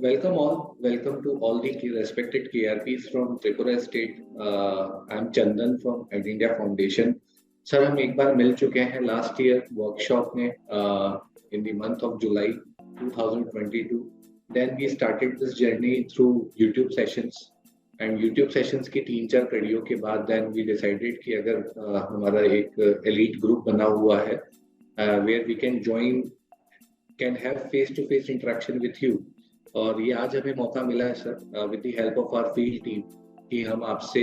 Welcome to all the respected KRPs from Tripura State. I'm Chandan from Ed India Foundation. Sir हम एक बार मिल चुके हैं last year workshop में in the month of July 2022. Then we started this journey through YouTube sessions. And YouTube sessions की 3-4 कड़ियों के बाद then we decided कि अगर हमारा एक elite group बना हुआ है where we can join, can have face-to-face interaction with you. और ये आज हमें मौका मिला है sir with the help of our field team कि हम आपसे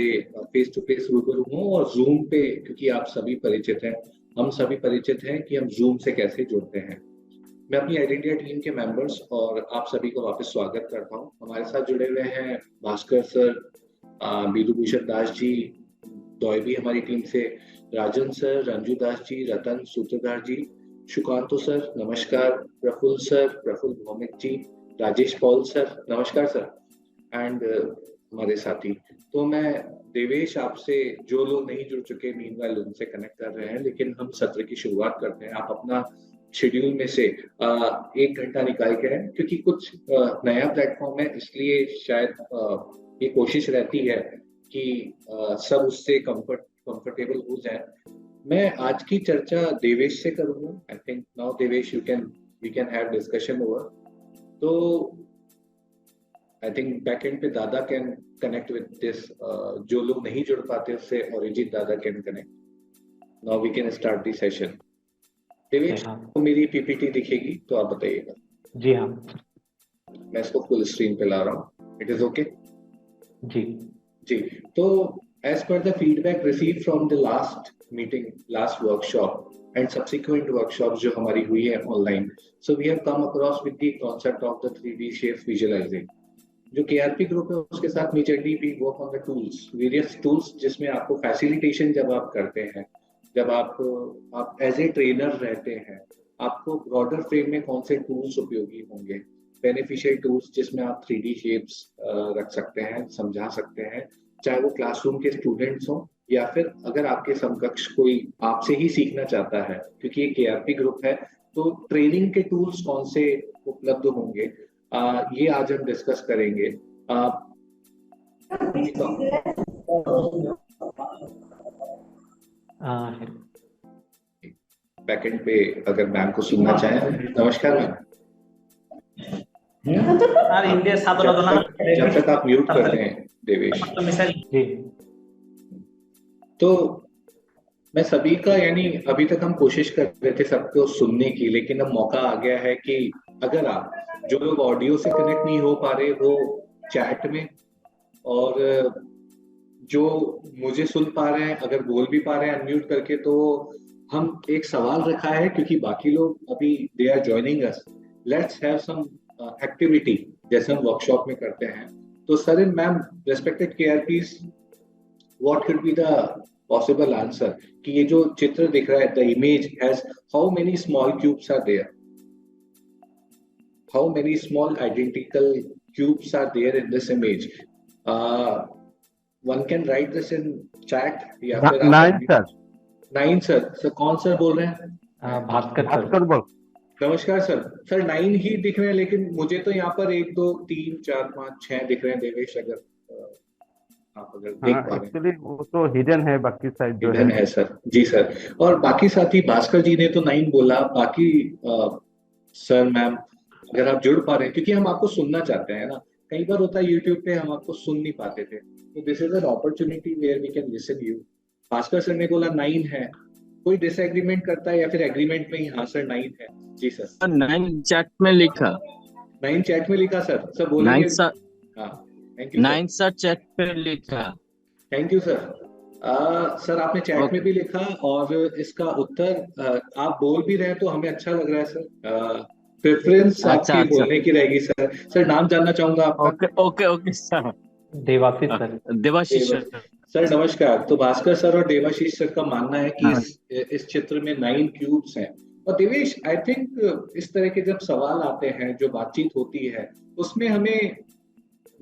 फेस टू फेस रूबरू हों और जूम पे, क्योंकि आप सभी परिचित हैं, हम सभी परिचित हैं कि हम जूम से कैसे जुड़ते हैं। मैं अपनी एड इंडिया टीम के मेंबर्स और आप सभी को वापस स्वागत करता हूं। हमारे साथ जुड़े हुए हैं भास्कर सर, बीरू भूषण दास जी, दोयबी हमारी टीम से, राजन सर, रंजू दास जी, रतन सूत्रधार जी, शुकांतो सर नमस्कार, प्रफुल्ल सर, प्रफुल्ल भौमिक जी, राजेश पॉल सर नमस्कार सर, एंड हमारे साथी। तो मैं देवेश आपसे, जो लोग नहीं जुड़ चुके मीनवाइल उनसे कनेक्ट कर रहे हैं, लेकिन हम सत्र की शुरुआत करते हैं। आप अपना शेड्यूल में से 1 घंटा निकाल के हैं, क्योंकि कुछ नया प्लेटफॉर्म है, इसलिए शायद ये कोशिश रहती है कि सब उससे कंफर्टेबल हो जाए। मैं आज की चर्चा देवेश से करूंगा। I think now Devesh we can have discussion over. तो आई थिंक बैकएंड पे दादा कैन कनेक्ट विद दिस, जो लोग नहीं जुड़ पाते उससे अरिजीत दादा can connect. Now we can start the session. Devesh को मेरी पीपीटी दिखेगी तो आप बताइएगा। जी हाँ, मैं इसको फुल स्क्रीन पे ला रहा हूँ। It is okay ji. तो as per the feedback receive from the last meeting, last workshop and subsequent workshops जो हमारी हुई है online, so we have come across with the concept of the 3D shapes visualizing। जो KRP group है उसके साथ majorly भी work on the tools, various tools, जिसमें आपको फैसिलिटेशन जब आप करते हैं, जब आप एज ए ट्रेनर रहते हैं, आपको ब्रॉडर फ्रेम में कौन से टूल्स उपयोगी होंगे, बेनिफिशियल टूल्स जिसमें आप 3D शेप्स रख सकते हैं, समझा सकते हैं, चाहे वो क्लासरूम के स्टूडेंट्स हों या फिर अगर आपके समकक्ष कोई आपसे ही सीखना चाहता है, क्योंकि ये KRP ग्रुप है, तो ट्रेनिंग के टूल्स कौन से उपलब्ध होंगे, ये आज हम डिस्कस करेंगे। बैकएंड पे अगर मैम को सुनना चाहें। नमस्कार मैम। जब तक आप म्यूट कर रहे हैं देवेश। तो मैं सभी का, यानी अभी तक हम कोशिश कर रहे थे सबको सुनने की, लेकिन अब मौका आ गया है कि अगर आप जो लोग ऑडियो से कनेक्ट नहीं हो पा रहे वो चैट में, और जो मुझे सुन पा रहे हैं अगर बोल भी पा रहे हैं अनम्यूट करके, तो हम एक सवाल रखा है क्योंकि बाकी लोग अभी they are joining us, let's have some activity जैसे हम वर्कशॉप में करते हैं। तो sir and ma'am, respected KRPs, what could be the possible answer कि ये जो चित्र दिख रहा है, the image has how many small cubes are there, how many small identical cubes are there in this image? One can write this in chat या फिर 9 sir कौन सर बोल रहे हैं? भास्कर बोल। नमस्कार सर 9 ही दिख रहे हैं, लेकिन मुझे तो यहाँ पर 1 2 3 4 5 6 दिख रहे हैं। देवेश अगर आप अगर देख पा रहे हैं, वो तो हिडन है, बाकी साइड जो हिडन है सर। जी सर, और बाकी साथी भास्कर जी ने तो 9 बोला, बाकी सर मैम अगर आप जुड़ पा रहे हैं, क्योंकि हम आपको सुनना चाहते हैं ना। कई बार होता है यूट्यूब पे हम आपको सुन नहीं पाते थे, तो this is an opportunity where we can listen you. Bhaskar sir ने बोला 9 है, कोई डिसएग्रीमेंट करता है या फिर एग्रीमेंट में ही? हाँ सर 9 है। जी सर 9 चैट में लिखा, 9 चैट में लिखा सर बोलेंगे। हाँ थैंक यू 9 सर चैट पे लिखा। Thank you sir. सर आपने चैट में भी लिखा, और इसका उत्तर आप बोल भी रहे हैं तो हमें अच्छा लग रहा है सर। प्रेफरेंस आपकी बोलने की रहेगी सर। सर नाम जानना चाहूंगा आपका। Okay sir. देवाशीष सर नमस्कार। तो भास्कर सर और देवाशीष सर का मानना है कि इस चित्र में 9 क्यूब्स हैं। और देवेश, आई थिंक इस तरह के जब सवाल आते हैं, जो बातचीत होती है, उसमें हमें,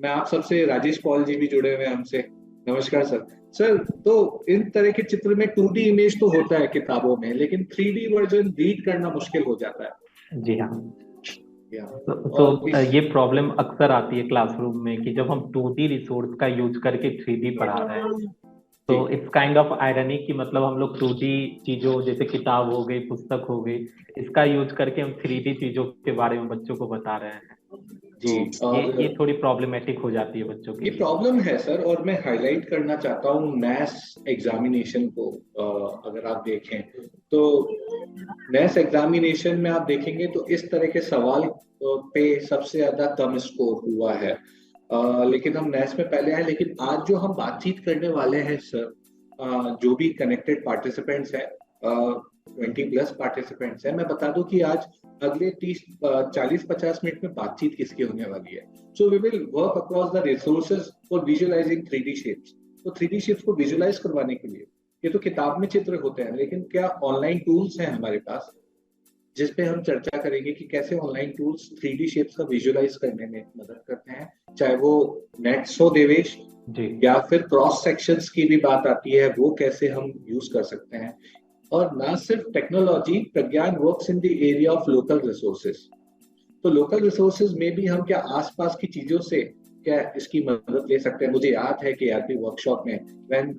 मैं आप सबसे, राजेश पॉल जी भी जुड़े हुए हैं हमसे। नमस्कार सर। तो इन तरह के चित्र में 2D इमेज तो होता है किताबों में, लेकिन 3D वर्जन रीड करना मुश्किल हो जाता है। जी हाँ। या और तो ये प्रॉब्लम अक्सर आती है क्लासरूम में कि जब हम 2D रिसोर्स का यूज करके 3D पढ़ा रहे हैं, तो जी इट्स काइंड ऑफ आयरनी कि मतलब हम लोग 2D चीजों जैसे किताब हो गई, पुस्तक हो गई, इसका यूज करके हम 3D चीजों के बारे में बच्चों को बता रहे हैं। जी। तो ये थोड़ी प्रॉब्लमेटिक हो जाती है बच्चों के ये लिए। प्रॉब्लम है सर, और मैं हाईलाइट करना चाहता हूँ नैस एग्जामिनेशन को। अगर आप देखें तो नैस एग्जामिनेशन में आप देखेंगे तो इस तरह के सवाल पे सबसे ज्यादा कम स्कोर हुआ है। लेकिन हम नैस में पहले आए, लेकिन आज जो हम बातचीत करने वाले हैं सर, जो भी कनेक्टेड पार्टिसिपेंट्स हैं, 20+ पार्टिसिपेंट्स हैं, मैं बता दूं कि आज अगले 40-50 मिनट में बातचीत किसकी होने वाली है। So we will work across the resources for visualising 3D shapes. तो 3D शेप्स को विजुअलाइज करवाने के लिए, ये तो किताब में चित्र होते हैं, लेकिन क्या ऑनलाइन टूल्स हैं हमारे पास जिस पे हम चर्चा करेंगे कि कैसे ऑनलाइन टूल्स 3D शेप्स का विजुअलाइज करने में मदद करते हैं, चाहे वो नेट्स हो देवेश, जी। या फिर क्रॉस सेक्शंस की भी बात आती है, वो कैसे हम यूज कर सकते हैं। और ना सिर्फ technology, Pragyan works in the area of local resources. तो लोकल रिसोर्सेज में भी हम क्या आसपास की चीजों से क्या इसकी मदद ले सकते हैं। मुझे याद है कि आरपी वर्कशॉप में when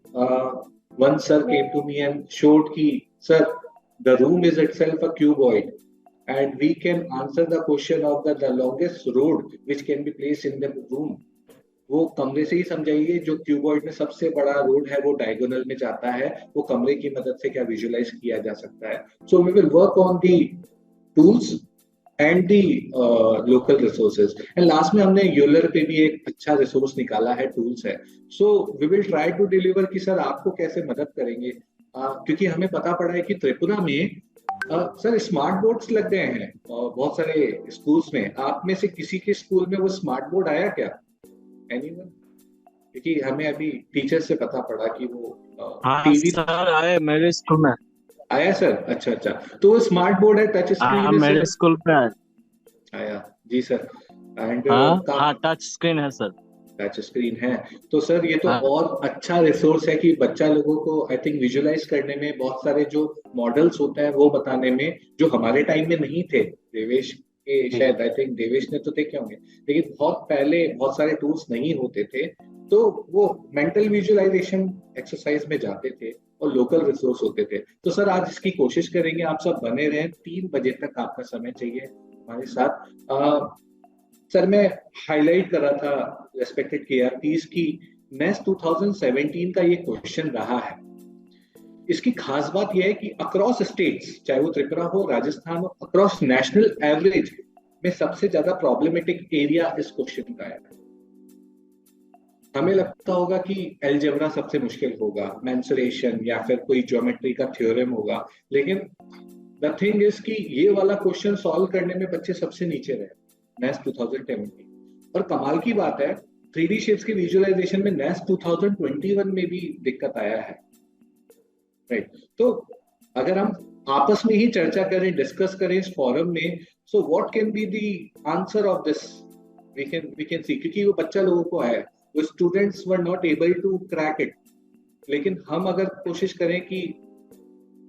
one sir came to me and showed कि sir the room is itself a cuboid and we can answer the question of the longest road which can be placed in the room। वो कमरे से ही समझाइए, जो cuboid में सबसे बड़ा road है वो डायगोनल में जाता है, वो कमरे की मदद से क्या विजुअलाइज किया जा सकता है। So we will work on the tools and the local resources. And last में हमने यूलर पे भी एक अच्छा रिसोर्स निकाला है, टूल्स है। So we will try to deliver कि सर आपको कैसे मदद करेंगे, क्योंकि हमें पता पड़ा है कि त्रिपुरा में सर स्मार्ट बोर्ड्स लग गए हैं बहुत सारे स्कूल्स में। आप में से किसी के स्कूल में वो स्मार्ट बोर्ड आया क्या? एनीवन? क्योंकि हमें अभी टीचर से पता पड़ा कि वो टीवी सर आए मेरे स्कूल में। आया सर? अच्छा अच्छा, तो वो स्मार्ट बोर्ड है, टच स्क्रीन है मेरे स्कूल पे आया जी सर। एंड हाँ टच स्क्रीन है सर। टच स्क्रीन है तो सर ये तो हाँ। और अच्छा रिसोर्स है कि बच्चा लोगों को आई थिंक विजुअलाइज करने में, बहुत सारे जो मॉडल्स होते हैं वो बताने में, जो हमारे टाइम में नहीं थे। देवेश के शायद आई थिंक देवेश ने तो देखे होंगे, लेकिन बहुत पहले बहुत सारे टूल्स नहीं होते थे, तो वो मेंटल विजुअलाइजेशन एक्सरसाइज में जाते थे और लोकल रिसोर्स होते थे। तो सर आज इसकी कोशिश करेंगे, आप सब बने रहें, 3 बजे तक आपका समय चाहिए हमारे साथ। सर मैं हाईलाइट कर रहा था रेस्पेक्टेड केआरपीस की नेस 2017 का ये क्वेश्चन रहा है। इसकी खास बात यह है कि अक्रॉस स्टेट्स, चाहे वो त्रिपुरा हो, राजस्थान हो, अक्रॉस नेशनल एवरेज में सबसे ज्यादा प्रॉब्लमेटिक एरिया इस क्वेश्चन का है। हमें लगता होगा कि एलजेब्रा सबसे मुश्किल होगा, मेंसुरेशन या फिर कोई ज्योमेट्री का थ्योरम होगा, लेकिन द थिंग इज कि ये वाला क्वेश्चन सॉल्व करने में बच्चे सबसे नीचे रहे नेस 2017। और कमाल की बात है 3D शेप्स की विजुअलाइजेशन में नेस 2021 में भी दिक्कत आया है, राइट। तो अगर हम आपस में ही चर्चा करें, डिस्कस करें इस फोरम में, so what can be the answer of this, we can see. क्योंकि वो बच्चा लोगों को है, वो students were not able to crack it, लेकिन हम अगर कोशिश करें कि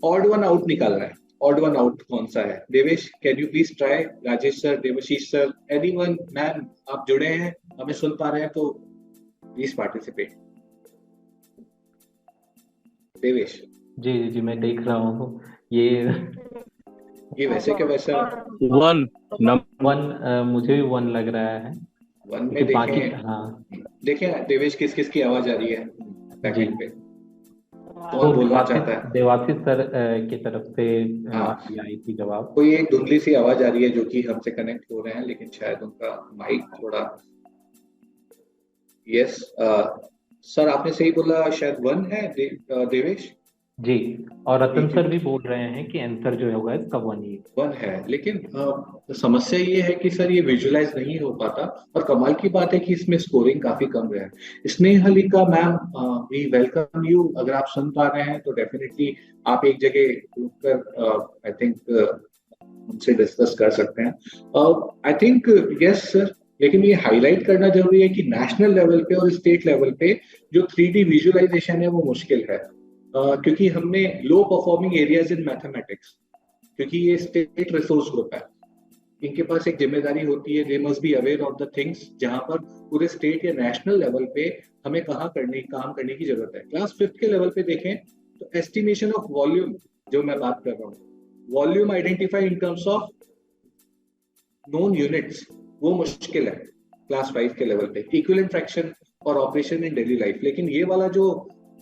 ऑड वन आउट निकाल रहा है, ऑड वन आउट कौन सा है? Devesh can you please try? Rajesh sir, Devashish sir, anyone? Ma'am आप जुड़े हैं, हमें सुन पा रहे हैं तो प्लीज पार्टिसिपेट। देवेश जी जी मैं देख रहा हूँ ये वैसे क्या वैसा 1 मुझे भी 1 लग रहा है। 1 में देखें, हाँ देखें देवेश किस किस की आवाज आ रही है सेकंड पे, तो कौन बोलना चाहता है? देवाशीष सर की तरफ से हाँ आई थी जवाब। कोई एक धुंधली सी आवाज आ रही है जो कि हमसे कनेक्ट हो रहे हैं, लेकिन शायद उनका माइक थोड़ा। यस सर आपने सही बोला, शायद 1 है देवेश जी। और रतन सर भी बोल रहे हैं कि आंसर जो होगा इसका 1 है, लेकिन समस्या ये है कि सर ये विजुअलाइज नहीं हो पाता। और कमाल की बात है कि इसमें स्कोरिंग काफी कम रहा है। स्नेहलिका मैम वी वेलकम यू, अगर आप सुन पा रहे हैं तो डेफिनेटली आप एक जगह रुककर आई थिंक उनसे डिस्कस कर सकते हैं। आई थिंक यस सर, लेकिन ये हाईलाइट करना जरूरी है कि नेशनल लेवल पे और स्टेट लेवल पे जो 3D विजुअलाइजेशन है वो मुश्किल है, क्योंकि हमने लो परफॉर्मिंग एरियाज इन मैथमेटिक्स, क्योंकि ये स्टेट रिसोर्स ग्रुप है, इनके पास एक जिम्मेदारी होती है, they must be aware of the things, जहां पर पूरे स्टेट या नेशनल लेवल पे हमें काम करने की जरूरत है। क्लास 5th के लेवल पे देखें तो एस्टिमेशन ऑफ वॉल्यूम, जो मैं बात कर रहा हूँ, volume identify in terms of known units, वो मुश्किल है क्लास 5 के लेवल पे। इक्विवेलेंट फ्रैक्शन और ऑपरेशन इन डेली लाइफ, लेकिन ये वाला जो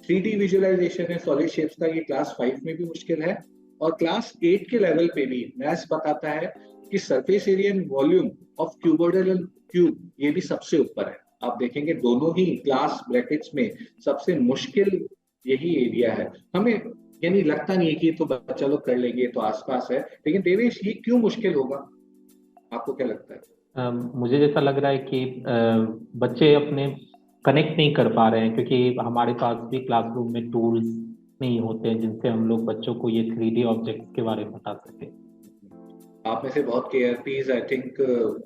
3D विजुअलाइजेशन है सॉलिड शेप्स का, ये क्लास 5 में भी मुश्किल है। और क्लास 8 के लेवल पे भी मैथ्स बताता है कि surface area and volume of cuboidal cube, ये भी सबसे ऊपर है। आप देखेंगे दोनों ही क्लास ब्रैकेट्स में सबसे मुश्किल यही एरिया है। हमें यानी लगता नहीं है कि तो बच्चा लोग कर लेंगे, तो आसपास है, लेकिन देवेश ये क्यों मुश्किल होगा, आपको क्या लगता है? मुझे जैसा लग रहा है कि बच्चे अपने कनेक्ट नहीं कर पा रहे हैं, क्योंकि हमारे पास भी क्लासरूम में टूल्स नहीं होते हैं जिनसे हम लोग बच्चों को ये 3D ऑब्जेक्ट्स के बारे में बता सके। आप में से बहुत KRPs आई थिंक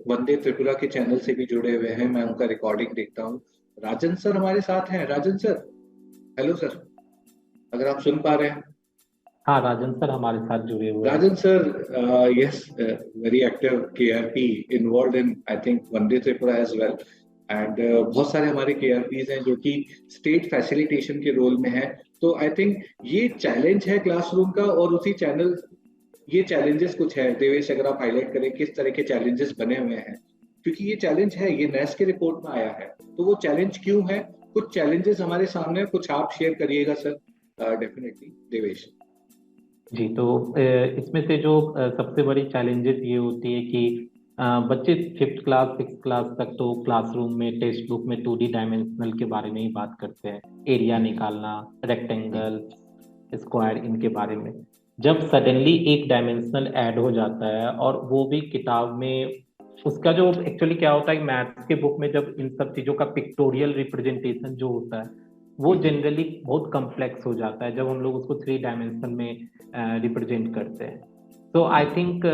वंदे त्रिपुरा के चैनल से भी जुड़े हुए हैं, मैं उनका रिकॉर्डिंग देखता हूँ। राजन सर हमारे साथ हैं। राजन सर, हेलो सर, अगर आप सुन पा रहे हैं। हाँ, राजन सर हमारे साथ जुड़े हुए हैं। Rajan sir, yes, very active KRP involved in I think Vande Tripura as well, and बहुत सारे हमारे KRPs हैं जो कि स्टेट फैसिलिटेशन के रोल में है। तो आई थिंक ये चैलेंज है क्लासरूम का, और उसी चैनल ये चैलेंजेस कुछ है। देवेश, अगर आप हाईलाइट करें किस तरह के चैलेंजेस बने हुए हैं, क्योंकि ये चैलेंज है, ये नेस के रिपोर्ट में आया है, तो वो चैलेंज क्यों है? कुछ चैलेंजेस हमारे सामने, कुछ आप शेयर करिएगा सर। डेफिनेटली देवेश जी, तो इसमें से जो सबसे बड़ी चैलेंजेस ये होती है कि बच्चे 5th क्लास 6th क्लास तक तो क्लासरूम में टेक्स्ट बुक में 2D डायमेंशनल के बारे में ही बात करते हैं, एरिया निकालना, रेक्टेंगल, स्क्वायर, इनके बारे में। जब सडनली एक डायमेंशनल ऐड हो जाता है, और वो भी किताब में, उसका जो एक्चुअली क्या होता है, मैथ्स के बुक में जब इन सब चीज़ों का पिक्टोरियल रिप्रेजेंटेशन जो होता है वो जनरली बहुत कम्प्लेक्स हो जाता है जब हम लोग उसको 3 डायमेंशन में रिप्रेजेंट करते हैं। तो आई थिंक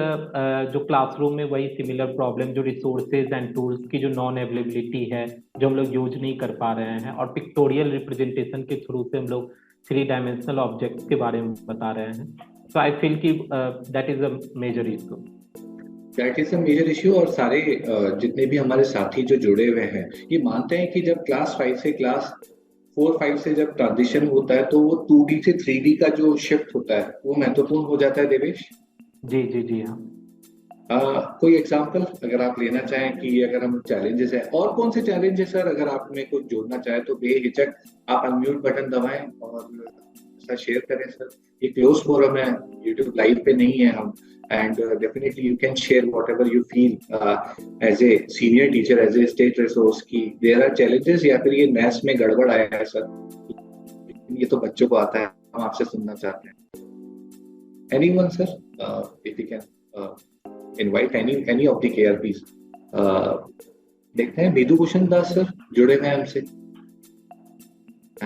जो क्लासरूम में वही सिमिलर प्रॉब्लम, जो रिसोर्सेज एंड टूल्स की जो नॉन अवेलेबिलिटी है, जो हम लोग यूज नहीं कर पा रहे हैं, और पिक्टोरियल रिप्रेजेंटेशन के थ्रू से हम लोग 3 डायमेंशनल ऑब्जेक्ट्स के बारे में बता रहे हैं। सो आई फील कि that is a major issue. That is a major issue. और सारे जितने भी हमारे साथी जो जुड़े हुए हैं, ये मानते हैं कि जब क्लास 5 से क्लास 4-5 से जब ट्रांजिशन होता है, तो वो 2D से 3D का जो शिफ्ट होता है वो महत्वपूर्ण हो जाता है। देवेश जी जी जी हाँ। कोई एग्जांपल अगर आप लेना चाहें कि अगर हम चैलेंजेस है, और कौन से चैलेंजेस सर, अगर आप में कुछ जोड़ना चाहे तो बेहिचक आप अनम्यूट बटन दबाएं और ऐसा शेयर करें सर। ये क्लोज फोरम है, यूट्यूब लाइव पे नहीं है हम, and definitely you can share whatever you feel as a senior teacher, as a state resource की there are challenges, या फिर ये NAS में गड़बड़ आया है सर, ये तो बच्चों को आता है, हम आपसे सुनना चाहते हैं। anyone sir, if you can invite any of the KRPs। देखते हैं बिदु भूषण दास सर जुड़े हुए हैं हमसे,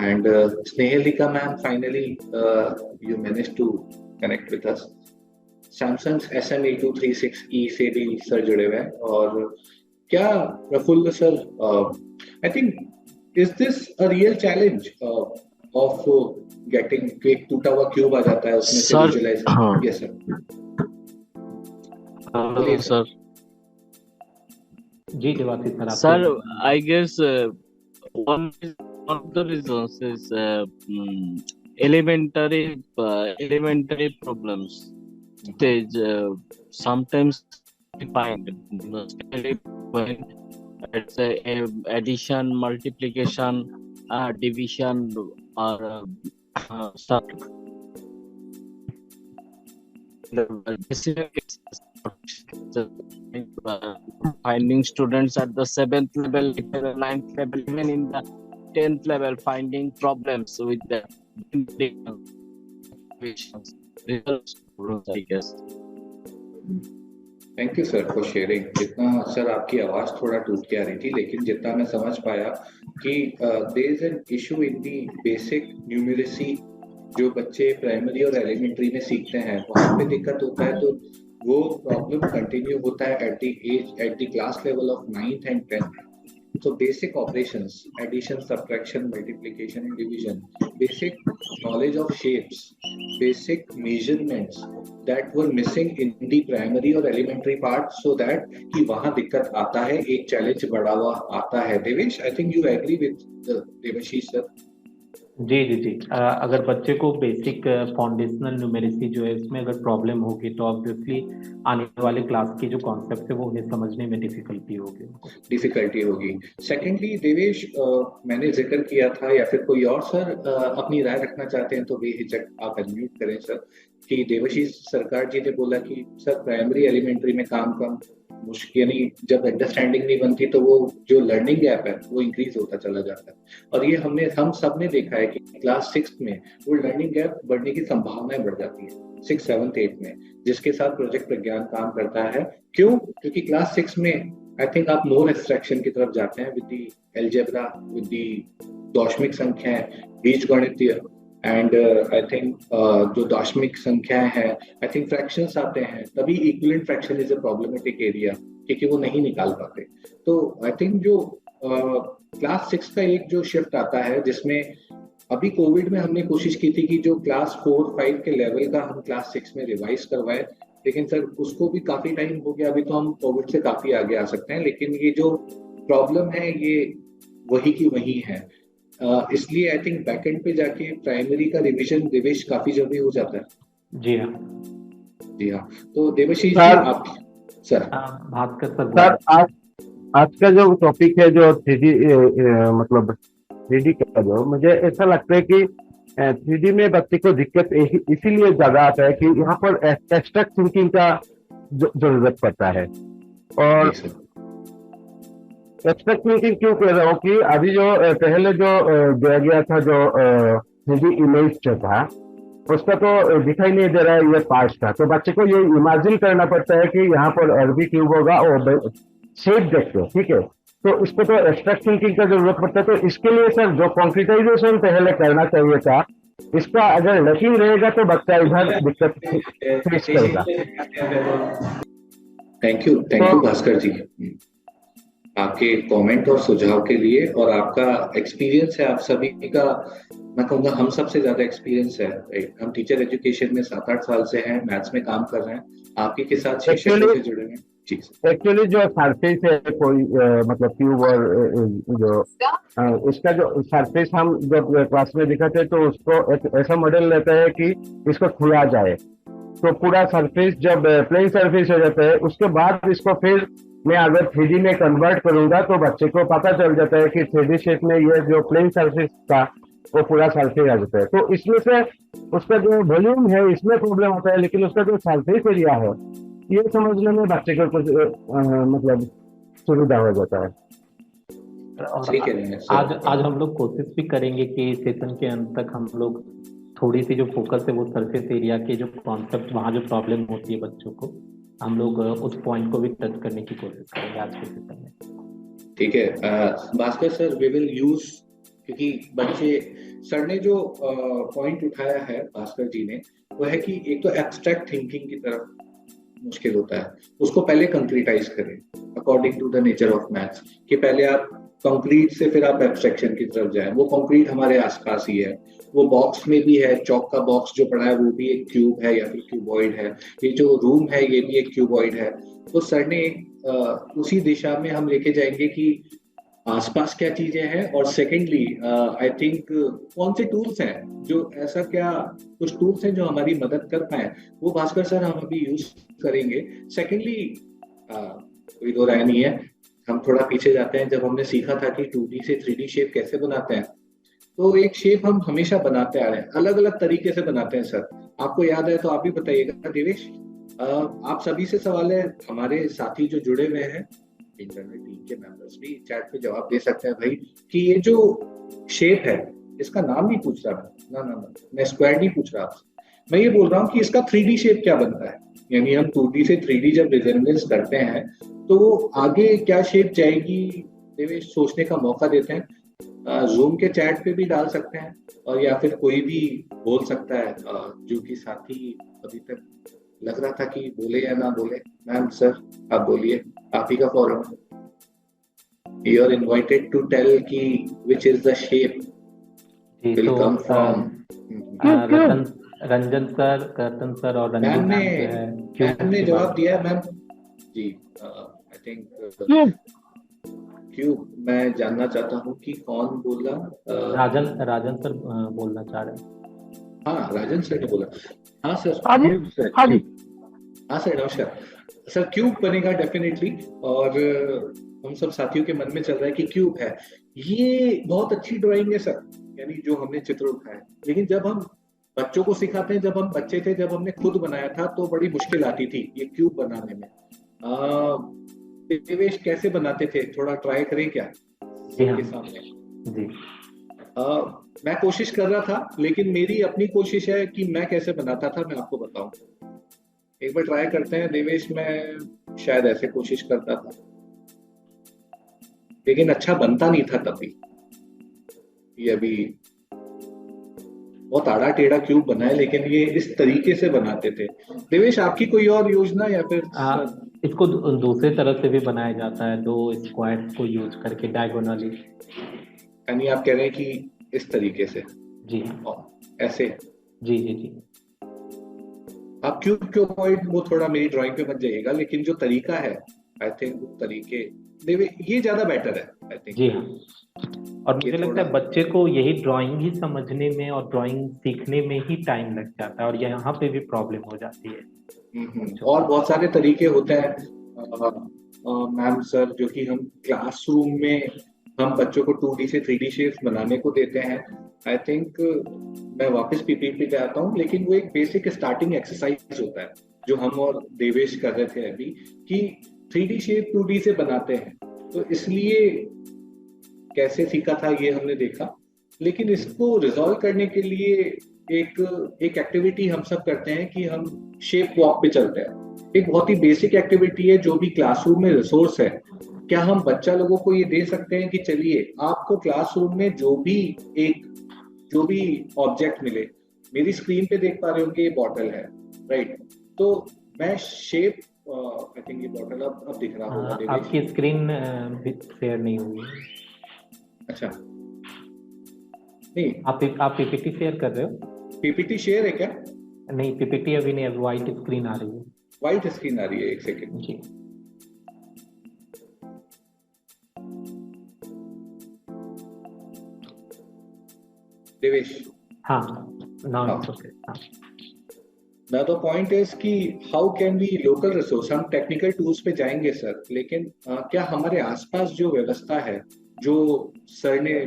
and Snehlika ma'am, finally you managed to connect with us। Samsung SM8236E से भी सर जुड़े हुए हैं। और क्या Praful sir, I think is this a real challenge of getting एक टूटा हुआ क्यूब आ जाता है उसमें से visualize? Yes sir. Sir ji Devasi sir. Sir I guess one of the reasons is elementary problems. Stage sometimes defined, especially when it's a addition, multiplication, division, or stuff. Finding students at the 7th level, 9th level, even in the 10th level, finding problems with the I guess. Thank you sir for sharing. जितना sir आपकी आवाज थोड़ा टूट के आ रही थी, लेकिन जितना मैं समझ पाया कि there is an issue in the basic numeracy जो बच्चे प्राइमरी और एलिमेंट्री में सीखते हैं, वहाँ पे दिक्कत होता है। तो वो प्रॉब्लम कंटिन्यू होता है at the class level of 9th and 10th। So basic operations, addition, subtraction, multiplication and division, basic knowledge of shapes, basic measurements that were missing in the primary or elementary part, so that कि वहां दिक्कत आता है, एक challenge बढ़ा हुआ आता है. Devesh, I think you agree with Devashish sir. जी जी जी अगर बच्चे को बेसिक फाउंडेशनल न्यूमेरिसी जो है इसमें अगर प्रॉब्लम होगी तो ऑब्वियसली आने वाले क्लास की जो कॉन्सेप्ट है वो उन्हें समझने में डिफिकल्टी होगी. सेकेंडली देवेश, मैंने जिक्र किया था या फिर कोई और सर अपनी राय रखना चाहते हैं तो बेहिचक आप अनम्यूट करें सर, कि देवाशीष सरकार जी ने बोला कि सर प्राइमरी एलिमेंट्री में काम कम मुश्किल, यानी जब अंडरस्टैंडिंग नहीं बनती तो वो जो लर्निंग गैप है वो इंक्रीज होता चला जाता है. और ये हम सब ने देखा है कि क्लास 6 में वो लर्निंग गैप बढ़ने की संभावनाएं बढ़ जाती है 6, 7, 8 में, जिसके साथ प्रोजेक्ट प्रज्ञान काम करता है. क्यों? क्योंकि क्लास 6 में आई थिंक आप मोर एब्स्ट्रैक्शन की तरफ जाते हैं with the algebra, with the दार्शनिक संख्याएं, बीजगणितीय एंड आई थिंक जो दार्शनिक संख्याएं हैं, आई थिंक फ्रैक्शंस आते हैं, तभी equivalent fraction is a problematic area क्योंकि वो नहीं निकाल पाते. तो आई थिंक जो क्लास 6 का एक जो शिफ्ट आता है, जिसमें अभी कोविड में हमने कोशिश की थी कि जो क्लास 4, 5 के लेवल का हम क्लास 6 में रिवाइज करवाएं, लेकिन सर उसको भी काफी टाइम हो गया. अभी तो हम कोविड से काफी आगे आ सकते हैं, लेकिन ये जो प्रॉब्लम है ये वही की वही है. इसलिए आई थिंक बैकएंड पे जाके प्राइमरी का रिवीजन देवेश काफी जल्दी हो जाता है. जी हाँ, जी हाँ. तो देवशीष जी आप सर. भास्कर सर आज का जो टॉपिक है जो 3D मतलब 3D का, जो मुझे ऐसा लगता है कि 3D में बच्चे को दिक्कत इसीलिए ज्यादा आता है कि यहाँ पर एब्स्ट्रैक्ट थिंकिंग का जरूरत पड़ता है. और एब्स्ट्रैक्ट थिंकिंग क्यों कह रहा हूँ कि अभी जो पहले जो दिया गया था जो 3D इमेज जो था उसका तो दिखाई नहीं दे रहा है, ये पार्ट था. तो बच्चे को ये इमेजिन करना पड़ता है कि यहाँ पर अरबी क्यूब होगा और शेप देखते हो, ठीक है. तो इसको तो एब्स्ट्रैक्ट थिंकिंग का जरूरत पड़ता है. तो इसके लिए सर जो कॉन्क्रीटाइजेशन पहले करना चाहिए था, इसका अगर लैकिंग रहेगा तो बच्चा इधर दिक्कत फेस करेगा. थैंक यू भास्कर जी आपके कमेंट और सुझाव के लिए, और आपका एक्सपीरियंस है, आप सभी का मैं कहूँगा हम सबसे ज्यादा एक्सपीरियंस है. हम टीचर एजुकेशन में 7-8 साल से हैं, मैथ्स में काम कर रहे हैं, आपके के साथ शिक्षक से जुड़े हैं. एक्चुअली जो सरफेस है कोई मतलब क्यूब और जो इसका जो सरफेस हम जब क्लास में दिखाते हैं तो उसको एक ऐसा मॉडल लेता है कि इसको खुला जाए, तो पूरा सरफेस जब प्लेन सरफेस हो जाता है उसके बाद इसको फिर मैं अगर 3D में कन्वर्ट करूंगा तो बच्चे को पता चल जाता है कि 3D शेप में ये जो प्लेन सरफेस था वो पूरा सरफेस आ जाता है. तो इसमें से उसका जो वॉल्यूम है इसमें प्रॉब्लम आता है, लेकिन उसका जो सरफेस एरिया है ये समझने में बच्चे को कुछ मतलब सुविधा हो जाता है. आज हम लोग कोशिश भी करेंगे कि सेशन के अंत तक हम लोग थोड़ी सी जो फोकस है वो सरफेस एरिया के जो कॉन्सेप्ट, वहाँ जो प्रॉब्लम होती है बच्चों को, हम लोग उस पॉइंट को भी टच करने की कोशिश करेंगे आज के सेशन में. ठीक है Bhaskar sir, we will use, क्योंकि बच्चे सर ने जो पॉइंट उठाया है भास्कर जी ने, वो है कि एक तो एब्स्ट्रैक्ट थिंकिंग की तरफ मुश्किल होता है, उसको पहले कंक्रीटाइज करें according to the nature of maths, कि पहले आप कंक्रीट से फिर आप एब्स्ट्रैक्शन की तरफ जाएं. वो कंक्रीट हमारे आसपास ही है, वो बॉक्स में भी है, चौक का बॉक्स जो पड़ा है वो भी एक क्यूब है या फिर क्यूबॉइड है, ये जो रूम है ये भी एक क्यूबॉइड है. तो सर ने उसी दिशा में हम लेके जाएंगे कि आसपास क्या चीजें हैं, और सेकेंडली आई थिंक कौन से टूल्स हैं जो ऐसा, क्या कुछ टूल्स हैं जो हमारी मदद कर पाए, वो भास्कर सर हम अभी यूज करेंगे. सेकेंडली कोई दो राय नहीं है, हम थोड़ा पीछे जाते हैं. जब हमने सीखा था कि 2D से 3D शेप कैसे बनाते हैं, तो एक शेप हम हमेशा बनाते आ रहे हैं, अलग अलग तरीके से बनाते हैं. सर आपको याद है तो आप भी बताइएगा. देवेश, आप सभी से सवाल है, हमारे साथी जो जुड़े हुए हैं इंटरनेट टीम के मेंबर्स भी चैट पे जवाब दे सकते हैं भाई, कि ये जो शेप है इसका नाम नहीं पूछ रहा ना, मैं स्क्वायर नहीं पूछ रहा, मैं ये बोल रहा हूँ कि इसका 3D शेप क्या बनता है. यानी हम 2D से 3D जब रिजेम्बलेंस करते हैं तो वो आगे क्या शेप जाएगी, देवेश सोचने का मौका देते हैं. जूम के चैट पे भी डाल सकते हैं, और या फिर कोई भी बोल सकता है, जो कि साथी अभी तक लग रहा था कि बोले या ना बोले. मैम सर आप बोलिए, आप ही का फॉरम है. You are invited to tell ki which is the shape ji will तो come from. Ranjan sir, Kartan sir और रंजू मैम ने मैम जो है मैम ने जवाब दिया है ma'am ji. I think cube मैं जानना चाहता हूँ कि कौन बोला। राजन सर बोलना चाह रहे हैं। हाँ राजन सर ने बोला। हाँ सर। हाँ जी, हाँ जी। हाँ सर नमस्कार सर। क्यूब बनेगा डेफिनेटली, और हम सब साथियों के मन में चल रहा है कि क्यूब है। ये बहुत अच्छी ड्राइंग है सर, यानी जो हमने चित्र उठाया, लेकिन जब हम बच्चों को सिखाते हैं, जब हम बच्चे थे, जब हमने खुद बनाया था तो बड़ी मुश्किल आती थी ये क्यूब बनाने में। देवेश कैसे बनाते थे, थोड़ा ट्राई करें क्या हाँ। के सामने? जी मैं कोशिश कर रहा था, लेकिन मेरी अपनी कोशिश है कि मैं कैसे बनाता था मैं आपको बताऊं। एक बार ट्राई करते हैं देवेश। मैं शायद ऐसे कोशिश करता था, लेकिन अच्छा बनता नहीं था तभी। ये अभी बहुत आड़ा टेढ़ा क्यूब बना है, लेकिन ये इस तरीके से बनाते थे। देवेश आपकी कोई और योजना या फिर? इसको दूसरे तरह से भी बनाया जाता है, 2 स्क्वायर को यूज करके डायगोनली। यानी आप कह रहे हैं कि इस तरीके से? जी ऐसे? जी जी जी। आप क्यूब के पॉइंट वो थोड़ा मेरी ड्राइंग पे मत जाइएगा, लेकिन जो तरीका है आई थिंक वो तरीके देवे ये ज्यादा बेटर है आई थिंक। जी हाँ, और मुझे लगता है बच्चे को यही ड्राइंग ही समझने में और ड्राइंग सीखने में ही टाइम लग जाता है, और यहाँ पे भी प्रॉब्लम हो जाती है। और बहुत सारे तरीके होते हैं मैम सर, जो कि हम क्लासरूम में हम बच्चों को 2D से 3D शेप्स बनाने को देते हैं। आई थिंक मैं वापस पीपीटी पे आता हूँ, लेकिन वो एक बेसिक स्टार्टिंग एक्सरसाइज होता है जो हम और देवेश कर रहे थे अभी, कि 3D शेप 2D से बनाते हैं। तो इसलिए कैसे सीखा था ये हमने देखा, लेकिन इसको रिजॉल्व करने के लिए एक एक्टिविटी हम सब करते हैं कि हम शेप वॉक पे चलते हैं। एक बहुत ही बेसिक एक्टिविटी है, जो भी क्लासरूम में रिसोर्स है, क्या हम बच्चा लोगों को ये दे सकते हैं कि चलिए आपको क्लासरूम में जो भी ऑब्जेक्ट मिले, मेरी स्क्रीन पे देख पा रहे होंगे ये बॉटल है, राइट? तो मैं शेप आई थिंक ये बॉटल अब दिख रहा होगा। आपकी स्क्रीन शेयर नहीं हुई। अच्छा नहीं, आप पीपीटी शेयर कर रहे हो? पीपीटी शेयर है क्या? नहीं, पीपीटी अभी नहीं, अभी व्हाइट स्क्रीन आ रही है। व्हाइट स्क्रीन आ रही है, एक सेकेंड जी। देवेश? हाँ now it's okay. Now the point is कि how can we local resource, हम टेक्निकल टूल्स पे जाएंगे सर, लेकिन क्या हमारे आसपास जो व्यवस्था है, जो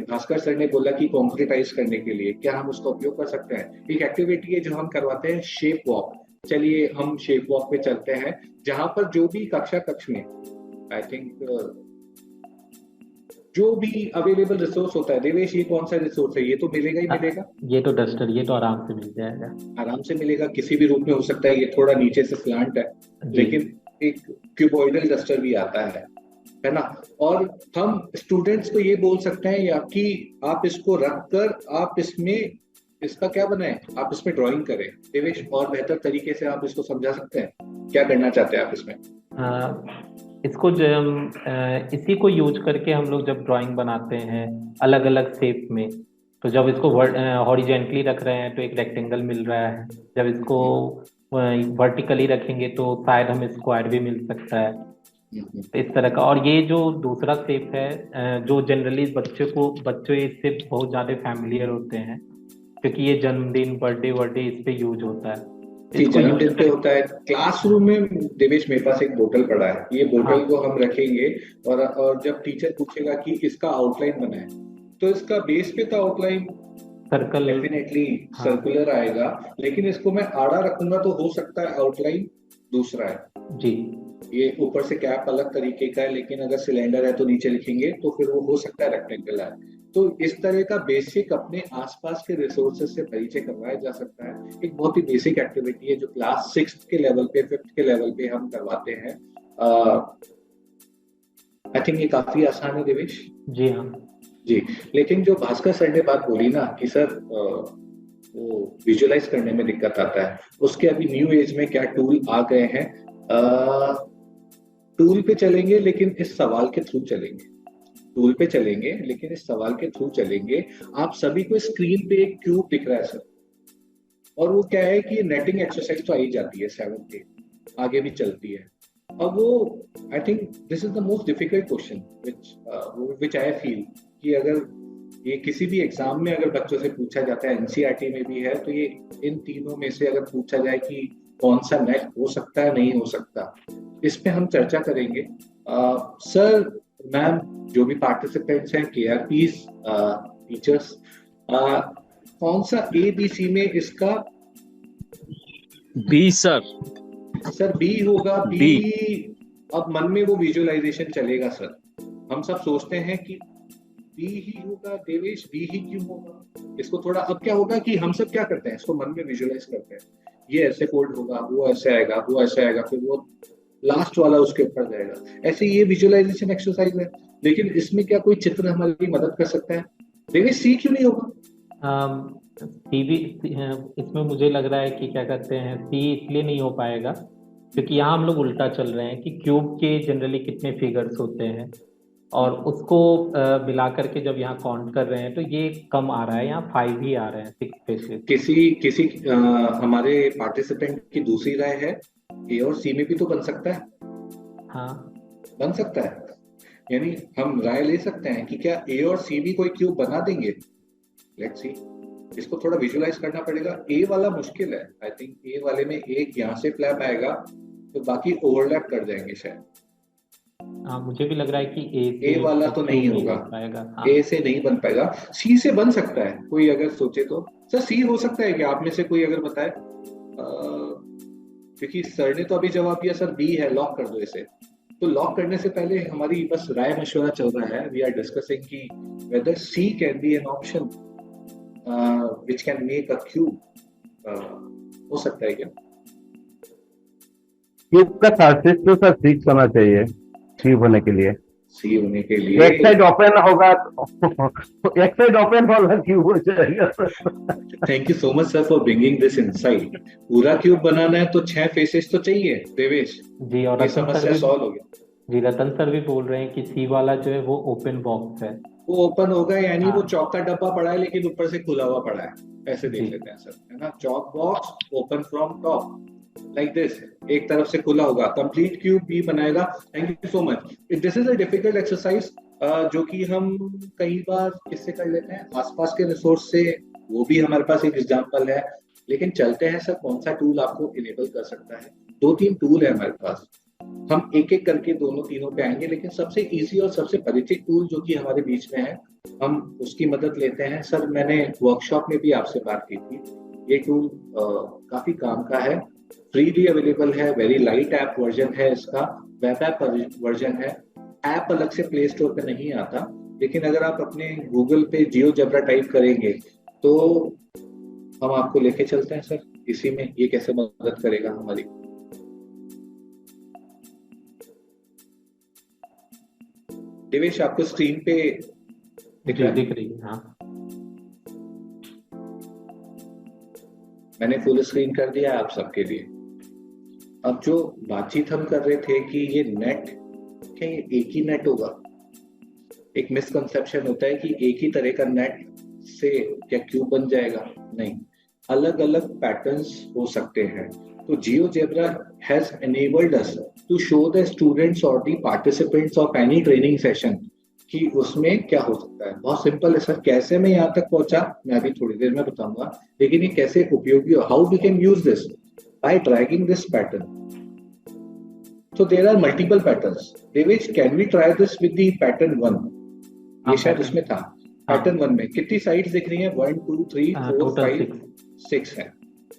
भास्कर सर ने बोला कि कॉन्क्रीटाइज करने के लिए, क्या हम उसका उपयोग कर सकते हैं? एक एक्टिविटी है जो हम करवाते हैं, शेप वॉक। चलिए हम शेप वॉक पे चलते हैं, जहां पर जो भी कक्ष में आई थिंक जो भी अवेलेबल रिसोर्स होता है। देवेश ये कौन सा रिसोर्स है? ये तो मिलेगा ही मिलेगा। ये तो डस्टर, ये तो आराम से मिल जाएगा। आराम से मिलेगा, किसी भी रूप में हो सकता है। ये थोड़ा नीचे से स्लांट है, लेकिन एक क्यूबॉइडल डस्टर भी आता है ना? और हम स्टूडेंट्स को ये बोल सकते हैं या कि आप इसको रखकर आप इसमें इसका क्या बनाएं, आप इसमें ड्राइंग करें। देवेश और बेहतर तरीके से आप इसको समझा सकते हैं, क्या करना चाहते हैं आप इसमें? इसको इसी को यूज करके हम लोग जब ड्राइंग बनाते हैं अलग अलग शेप में, तो जब इसको हॉरिजेंटली रख रहे हैं तो एक रेक्टेंगल मिल रहा है, जब इसको वर्टिकली रखेंगे तो शायद हमें स्क्वायर भी मिल सकता है, इस तरह का। और ये जो दूसरा शेप है जो जनरली बच्चे इससे बहुत ज्यादा फैमिलियर होते हैं, क्योंकि ये जन्मदिन, बर्थडे इस पे यूज होता है। जन्मदिन पे होता है। क्लासरूम में देवेश मेरे पास एक बोतल पड़ा है, ये बोतल को हम रखेंगे और जब टीचर पूछेगा कि इसका आउटलाइन बनाए, तो इसका बेस पे तो आउटलाइन सर्कल डेफिनेटली सर्कुलर आएगा, लेकिन इसको मैं आड़ा रखूंगा तो हो सकता है आउटलाइन दूसरा है जी। ये ऊपर से कैप अलग तरीके का है, लेकिन अगर सिलेंडर है तो नीचे लिखेंगे तो फिर वो हो सकता है रेक्टेंगल है। तो इस तरह का बेसिक अपने आसपास के रिसोर्सेज से परिचय करवाया जा सकता है। एक बहुत ही बेसिक एक्टिविटी है जो क्लास 6 के लेवल पे, 5th के लेवल पे हम करवाते हैं। आई थिंक ये काफी आसान है देवेश। जी हाँ जी। लेकिन जो भास्कर सर ने बात बोली ना कि सर वो विजुअलाइज करने में दिक्कत आता है, उसके अभी न्यू एज में क्या टूल आ गए हैं। टूल पे चलेंगे, लेकिन इस सवाल के थ्रू चलेंगे। टूल पे चलेंगे, लेकिन इस सवाल के थ्रू चलेंगे। आप सभी को स्क्रीन पे एक क्यूब दिख रहा है सर, और वो क्या है कि नेटिंग एक्सरसाइज तो आई जाती है 7th डे, आगे भी चलती है। अब वो I think this is the most difficult question which I feel कि अगर ये किसी भी एग्जाम में अगर बच्चों से पूछा जाता है, एनसीईआरटी में भी है, तो ये इन तीनों में से अगर पूछा जाए कि कौन सा नेट हो सकता है, नहीं हो सकता, इस पे हम चर्चा करेंगे। सर, मैम, जो भी पार्टिसिपेंट्स हैं, केआरपीज, टीचर्स, कौन सा ABC में इसका? B sir. सर बी होगा। B। अब मन में वो विजुअलाइजेशन चलेगा सर, हम सब सोचते हैं कि बी ही होगा। देवेश, बी ही क्यों होगा? इसको थोड़ा, अब क्या होगा कि हम सब क्या करते हैं, इसको मन में विजुअलाइज करते हैं, ये ऐसे फोल्ड होगा, वो ऐसे आएगा, वो ऐसे आएगा, फिर वो लास्ट वाला उसके ऊपर जाएगा। ऐसे ये विजुअलाइजेशन एक्सरसाइज है, लेकिन इसमें क्या कोई चित्र हमारी मदद कर सकता है? देवेश, सी क्यों नहीं होगा? सी भी इसमें मुझे लग रहा है कि क्या कहते हैं, सी इसलिए नहीं हो पाएगा क्योंकि यहाँ हम लोग उल्टा चल रहे हैं कि क्यूब के जनरली कितने फिगर्स होते हैं और उसको मिला करके जब यहाँ काउंट कर रहे हैं तो ये कम आ रहा है, यहाँ 5 ही आ रहे हैं, 6 फेसेस। किसी हमारे पार्टिसिपेंट की दूसरी राय है, ए और सी में भी तो बन सकता है। हाँ, बन सकता है, यानी हम राय ले सकते हैं कि क्या ए और सी भी कोई क्यूब बना देंगे। लेट्स सी, इसको थोड़ा विजुअलाइज करना पड़ेगा। ए वाला मुश्किल है, आई थिंक ए वाले में एक यहाँ से फ्लैप आएगा तो बाकी ओवरलैप कर जाएंगे शायद। हाँ, मुझे भी लग रहा है कि ए वाला तो नहीं होगा, हाँ। ए से नहीं बन पाएगा। सी से बन सकता है, कोई अगर सोचे तो। सर सी हो सकता है क्या? आप में से कोई अगर बताए, क्योंकि सर ने तो अभी जवाब दिया सर बी है, लॉक कर दो इसे। तो लॉक करने से पहले हमारी बस राय मशवरा चल रहा है, वी आर डिस्कसिंग कि weather C can be an option which can make a cube। हो सकता है क्या? क्यूब का सरफेस तो सर 6 होना चाहिए सी होने के लिए। सी होने के लिए एक साइड ओपन होगा, एक साइड ओपन वाला क्यूब हो जाएगा। Thank you so much sir for bringing this insight. पूरा क्यूब बनाना है तो 6 फेसेस तो चाहिए देवेश जी, और समस्या सॉल्व हो गया जी। रतन सर भी बोल रहे हैं कि सी वाला जो है वो ओपन बॉक्स है, वो ओपन होगा, यानी वो चौक का डब्बा पड़ा है लेकिन ऊपर से खुला हुआ पड़ा है, ऐसे देख लेते हैं सर, है ना। चौक box open from top like this, एक तरफ से खुला होगा, कंप्लीट क्यूब भी बनाएगा। Thank you so much. This is a difficult exercise जो कि हम कई बार किससे कर लेते हैं, आसपास के रिसोर्स से, वो भी हमारे पास एक एग्जांपल है। लेकिन चलते हैं सर, कौन सा टूल आपको इनेबल कर सकता है? 2-3 टूल है हमारे पास, हम एक एक करके दोनों तीनों पे आएंगे, लेकिन सबसे इजी और सबसे परिचित टूल जो कि हमारे बीच में है, हम उसकी मदद लेते हैं। सर, मैंने वर्कशॉप में भी आपसे बात की थी, ये टूल काफी काम का है, फ्रीली अवेलेबल है, वेरी लाइट ऐप वर्जन है इसका, वेब ऐप वर्जन है। ऐप अलग से प्ले स्टोर पे नहीं आता, लेकिन अगर आप अपने गूगल पे जियोजेब्रा टाइप करेंगे तो हम आपको लेके चलते हैं सर इसी में, ये कैसे मदद करेगा हमारी। देवेश, आपको स्क्रीन पे दिख रही है? हाँ, मैंने फुल स्क्रीन कर दिया आप सबके लिए। अब जो बातचीत हम कर रहे थे कि ये नेट, क्या ये एक ही नेट होगा? एक मिसकंसेप्शन होता है कि एक ही तरह का नेट से क्या क्यूब बन जाएगा? नहीं, अलग अलग पैटर्न्स हो सकते हैं। तो GeoGebra has enabled us to show the students or the participants of any training session कि उसमें क्या हो सकता है। बहुत सिंपल है सर, कैसे मैं यहाँ तक पहुंचा मैं अभी थोड़ी देर में बताऊंगा, लेकिन ये कैसे उपयोगी हो, how we can use this by dragging this pattern. So there are multiple patterns. Devesh, can we try this with the pattern 1? ये शायद उसमें था। पैटर्न 1 में कितनी साइड्स दिख रही हैं? 1 2 3 4 5 6 है।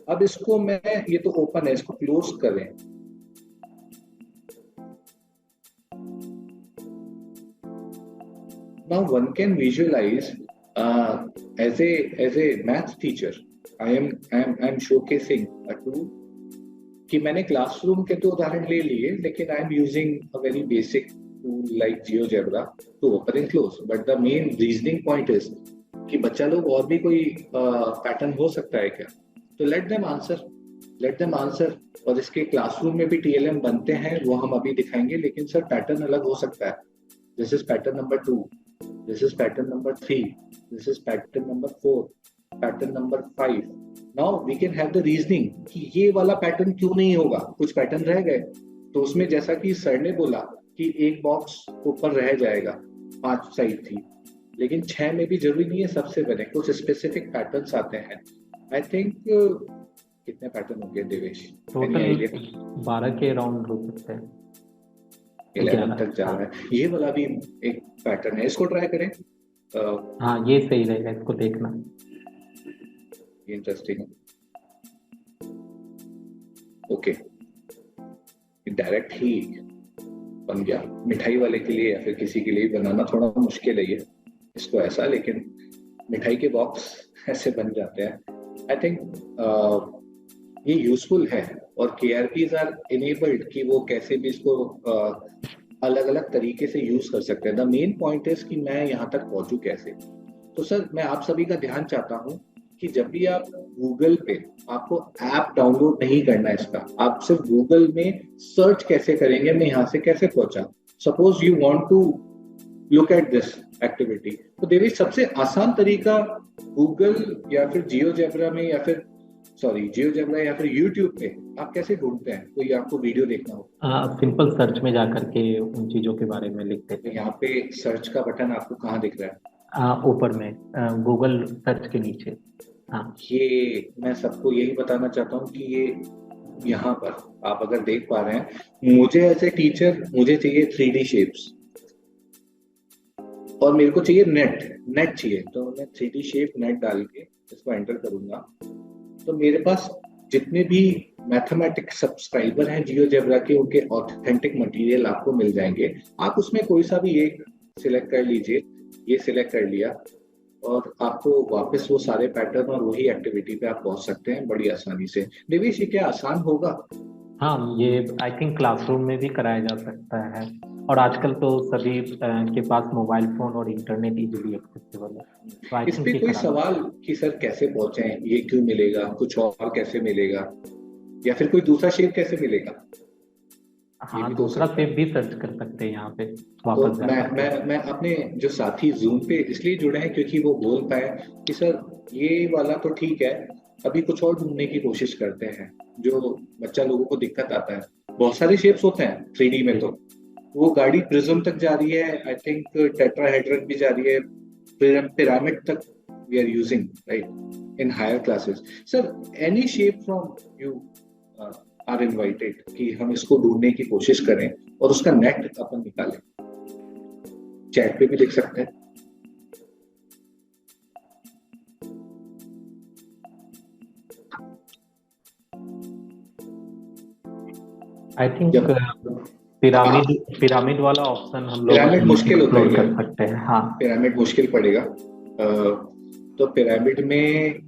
अब इसको मैं, ये तो ओपन है, इसको क्लोज करें। Now one can visualize as a math teacher, I am showcasing a tool कि मैंने क्लासरूम के तो उदाहरण ले लिए, लेकिन I am using a very basic tool like GeoGebra to open and close. But the main reasoning point is कि बच्चा लोग और भी कोई पैटर्न हो सकता है क्या? तो लेट देम आंसर। और इसके क्लासरूम में भी TLM बनते हैं, वो हम अभी दिखाएंगे, लेकिन सर पैटर्न अलग हो सकता है। This is pattern number 2। This is pattern number 3. This is pattern number 4. Pattern number 5. Now we can have the reasoning कि ये वाला पैटर्न क्यों नहीं होगा, कुछ पैटर्न रह गए, तो उसमें जैसा कि सर ने बोला कि एक बॉक्स ऊपर रह जाएगा, 5 साइड थी, लेकिन 6 में भी जरूरी नहीं है सबसे बने, कुछ स्पेसिफिक पैटर्न्स आते हैं. आई थिंक कितने पैटर्न होंगे देवेश? टोटल 12 के अराउंड हो सकते हैं. 11 तक जा रहा है. ये वाला भी एक पैटर्न है, इसको ट्राई करें. हाँ, ये सही रहेगा, इसको देखना. इंटरेस्टिंग. ओके, डायरेक्ट ही बन गया. मिठाई वाले के लिए या फिर किसी के लिए बनाना थोड़ा मुश्किल है ये इसको ऐसा, लेकिन मिठाई के बॉक्स ऐसे बन जाते हैं. आई थिंक ये यूजफुल है और KRPs आर इनेबल्ड कि वो कैसे भी इसको अलग अलग तरीके से यूज कर सकते हैं. द मेन पॉइंट इज कि मैं यहाँ तक पहुंचू कैसे. तो सर मैं आप सभी का ध्यान चाहता हूँ कि जब भी आप गूगल पे, आपको ऐप डाउनलोड नहीं करना है इसका, आप सिर्फ गूगल में सर्च कैसे करेंगे, मैं यहाँ से कैसे पहुंचा. Suppose you want to look at this activity, तो देवी सबसे आसान तरीका गूगल या फिर जियोजेब्रा में या फिर जियोजेब्रा या फिर यूट्यूब पे आप कैसे ढूंढते हैं? कोई आपको वीडियो देखना हो, सिंपल सर्च में जाकर के उन चीजों के बारे में लिखते हैं. यहाँ पे सर्च का बटन आपको कहाँ दिख रहा है? ऊपर में, गूगल सर्च के नीचे. हाँ, ये मैं सबको यही बताना चाहता हूँ कि ये यहाँ पर आप अगर देख पा रहे हैं, मुझे एज ए टीचर मुझे चाहिए 3D शेप्स और मेरे को चाहिए नेट चाहिए. तो मैं 3D शेप नेट डाल के इसको एंटर करूंगा, तो मेरे पास जितने भी मैथमेटिक्स सब्सक्राइबर हैं जियोजेब्रा के, उनके ऑथेंटिक मटेरियल आपको मिल जाएंगे. आप उसमें कोई सा भी एक सिलेक्ट कर लीजिए. ये सिलेक्ट कर लिया और आपको वापस वो सारे पैटर्न और वही एक्टिविटी पे आप पहुंच सकते हैं बड़ी आसानी से. देवेश, ये क्या आसान होगा? हाँ, ये आई थिंक क्लासरूम में भी कराया जा सकता है और आजकल तो सभी के पास मोबाइल फोन और इंटरनेट इजीली एक्सेसिबल है. इस पे कोई सवाल कि सर कैसे पहुंचे, ये क्यों मिलेगा, कुछ और कैसे मिलेगा, या फिर कोई दूसरा शेप कैसे मिलेगा? हाँ, दूसरा शेप भी सर्च कर सकते हैं यहाँ पे वापस. तो मैं अपने जो साथी जूम पे इसलिए जुड़े हैं क्योंकि वो बोल पाए कि सर ये वाला तो ठीक है, अभी कुछ और ढूंढने की कोशिश करते हैं जो बच्चा लोगों को दिक्कत आता है. बहुत सारे शेप्स होते हैं 3D में, तो वो गाड़ी प्रिज्म तक जा रही है, आई थिंक टेट्राहेड्रन भी जा रही है, पिरामिड तक we are using right in higher classes. Sir any shape from you are invited कि हम इसको ढूंढने की कोशिश करें और उसका नेट अपन निकालें. चैट पे भी लिख सकते हैं. आई थिंक पिरामिड वाला ऑप्शन हम लोग पिरामिड मुश्किल होता है, कर सकते हैं. हाँ, पिरामिड मुश्किल पड़ेगा. तो पिरामिड में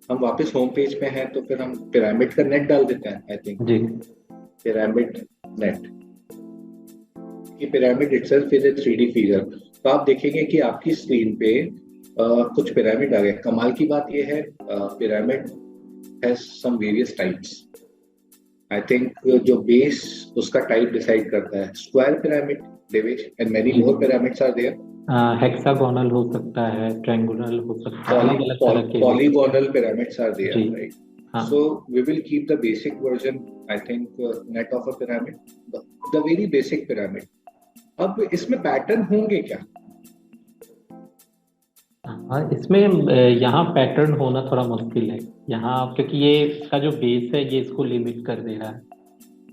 हम वापस होम पेज पे हैं, तो फिर हम पिरामिड का नेट डाल देते हैं. आई थिंक जी, पिरामिड नेट कि pyramid itself is a 3D figure. तो आप देखेंगे कि आपकी स्क्रीन पे कुछ पिरामिड आ गए. कमाल की बात यह है, pyramid has some various types. I think जो बेस उसका टाइप डिसाइड करता है. Square pyramid, Devesh, and many more pyramids are there. Hexagonal हो सकता है, ट्रायंगुलर हो सकता है, अलग अलग तरह के polygonal pyramids are there, ji. right? हाँ. So we will keep the basic version, I think, net of a pyramid, the very basic pyramid. अब इसमें पैटर्न होंगे क्या? हाँ, इसमें यहाँ पैटर्न होना थोड़ा मुश्किल है यहाँ, क्योंकि ये इसका जो बेस है ये इसको लिमिट कर दे रहा है.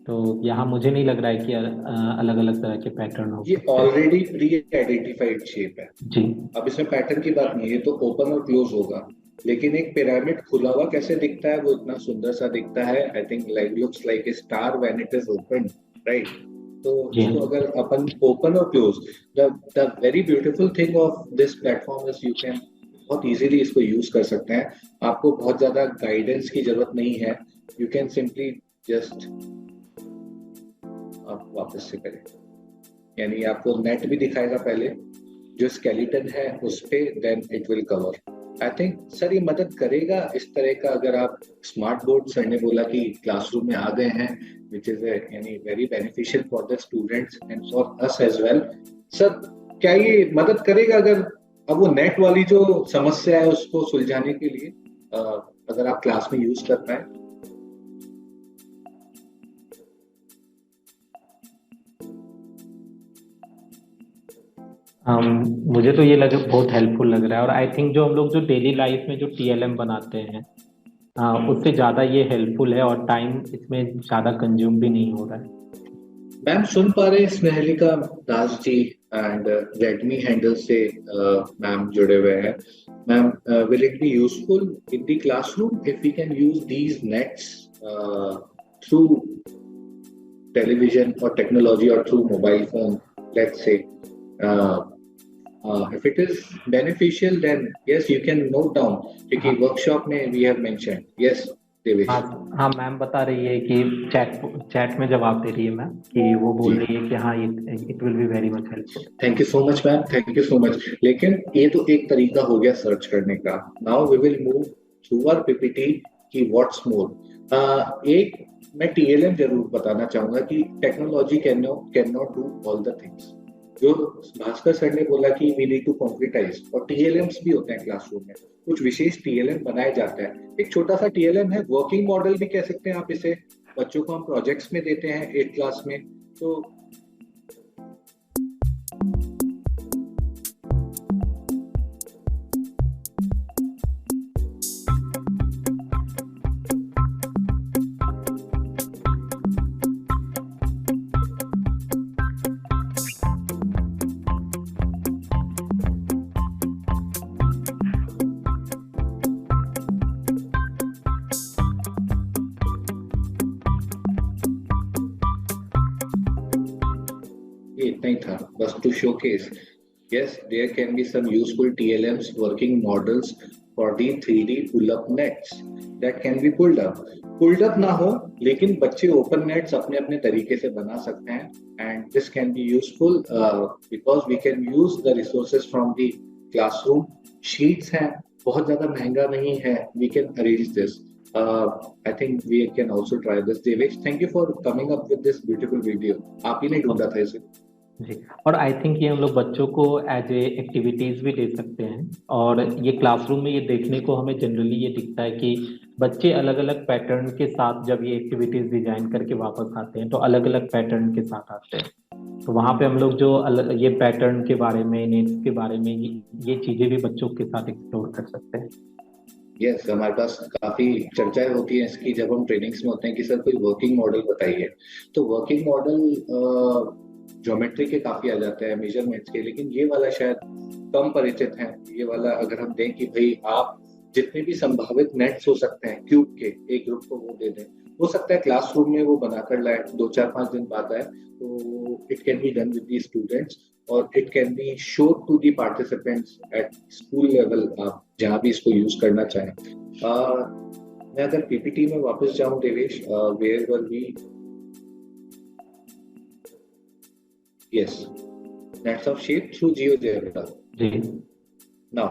तो यहाँ मुझे नहीं लग रहा है कि अलग अलग तरह के पैटर्न हो. ये ऑलरेडी प्री आइडेंटिफाइड शेप है जी. अब इसमें पैटर्न की बात नहीं है, तो ओपन और क्लोज होगा. लेकिन एक पिरामिड खुला हुआ कैसे दिखता है, वो इतना सुंदर सा दिखता है. I think looks like a star when it is open, right? तो इसको अगर अपन ओपन और close, the very beautiful thing of this platform is you can बहुत इजीली इसको यूज कर सकते हैं. आपको बहुत ज्यादा गाइडेंस की जरूरत नहीं है. यू कैन सिंपली जस्ट आप वापस से करें, यानी आपको नेट भी दिखाएगा पहले, जो स्केलेटन है उस पे, then it will cover. I think sir ये मदद करेगा इस तरह का. अगर आप स्मार्ट बोर्ड, सर ने बोला कि क्लासरूम में आ गए हैं, विच इज यानी very beneficial for the students and for us as well. Sir क्या ये मदद करेगा अगर अब वो नेट वाली जो समस्या है उसको सुलझाने के लिए अगर आप क्लास में यूज कर पाए? मुझे तो ये बहुत हेल्पफुल लग रहा है, और आई थिंक जो हम लोग जो डेली लाइफ में जो टीएलएम बनाते हैं उससे ज़्यादा ये हेल्पफुल है, और टाइम इसमें ज़्यादा कंज्यूम भी नहीं हो रहा है। मैम सुन पा रहे हैं Snehalika Das ji and Redmi handle से मैम जुड़े हुए हैं। Ma'am, will it be useful in the classroom if we can use these nets through television or technology or through mobile phone, let's say? If it is beneficial, then yes, you can note down. क्योंकि workshop में we have mentioned. Yes, Devesh. हाँ ma'am बता रही है कि chat में जवाब दे रही है मैम, कि वो बोल रही है कि हाँ it will be very much helpful. Thank you so much ma'am, thank you so much. लेकिन ये तो एक तरीका हो गया सर्च करने का। Now we will move through our PPT की व्हाट्स मोर। एक मैं टीएलएम जरूर बताना चाहूंगा कि technology can not do all the things. जो भास्कर सर ने बोला कि वी नीड टू कॉन्क्रीटाइज, और टीएलएम्स भी होते हैं क्लासरूम में, कुछ विशेष टीएलएम बनाए जाते हैं। एक छोटा सा टीएलएम है, वर्किंग मॉडल भी कह सकते हैं आप इसे। बच्चों को हम प्रोजेक्ट्स में देते हैं 8th क्लास में, तो इतना ही था बस to showcase. Yes, there can be some useful TLMs, working models for the 3D pull-up nets that can be pulled up. Pulled up ना हो, लेकिन बच्चे open nets अपने अपने तरीके से बना सकते हैं, and this can be useful because we can use the resources from the classroom. Sheets हैं, बहुत ज़्यादा महंगा नहीं है, we can arrange this. I think we can also try this. Devesh, thank you for coming up with this beautiful video. आप ही ने ढूंढा था इसे जी, और आई थिंक ये हम लोग बच्चों को एज ए एक्टिविटीज भी दे सकते हैं। और ये क्लासरूम में ये देखने को हमें जनरली ये दिखता है कि बच्चे अलग अलग पैटर्न के साथ जब ये एक्टिविटीज डिजाइन करके वापस आते हैं तो अलग अलग पैटर्न के साथ आते हैं। तो वहाँ पे हम लोग जो ये पैटर्न के बारे में, नेट्स के बारे में, ये चीजें भी बच्चों के साथ एक्सप्लोर कर सकते हैं। यस, हमारे पास काफी चर्चाएं होती हैं इसकी जब हम ट्रेनिंग्स में होते हैं कि सर कोई वर्किंग मॉडल बताइए। तो वर्किंग मॉडल ज्योमेट्री के काफी आ जाते हैं, मेजरमेंट्स के, लेकिन ये वाला शायद कम परिचित हैं। ये वाला अगर हम दें कि भाई आप जितने भी संभावित नेट्स हो सकते हैं क्यूब के, एक ग्रुप को वो दे दें, हो सकता है क्लासरूम में वो बनाकर लाए, 2-4-5 दिन बाद आए, तो it can be done with the students और it can be showed to the participants at school level, आप जहाँ भी इसको यूज करना चाहें। मैं अगर पीपीटी में वापस जाऊं Devesh, where were we? Yes, nets of shape through GeoGebra. जी। Now,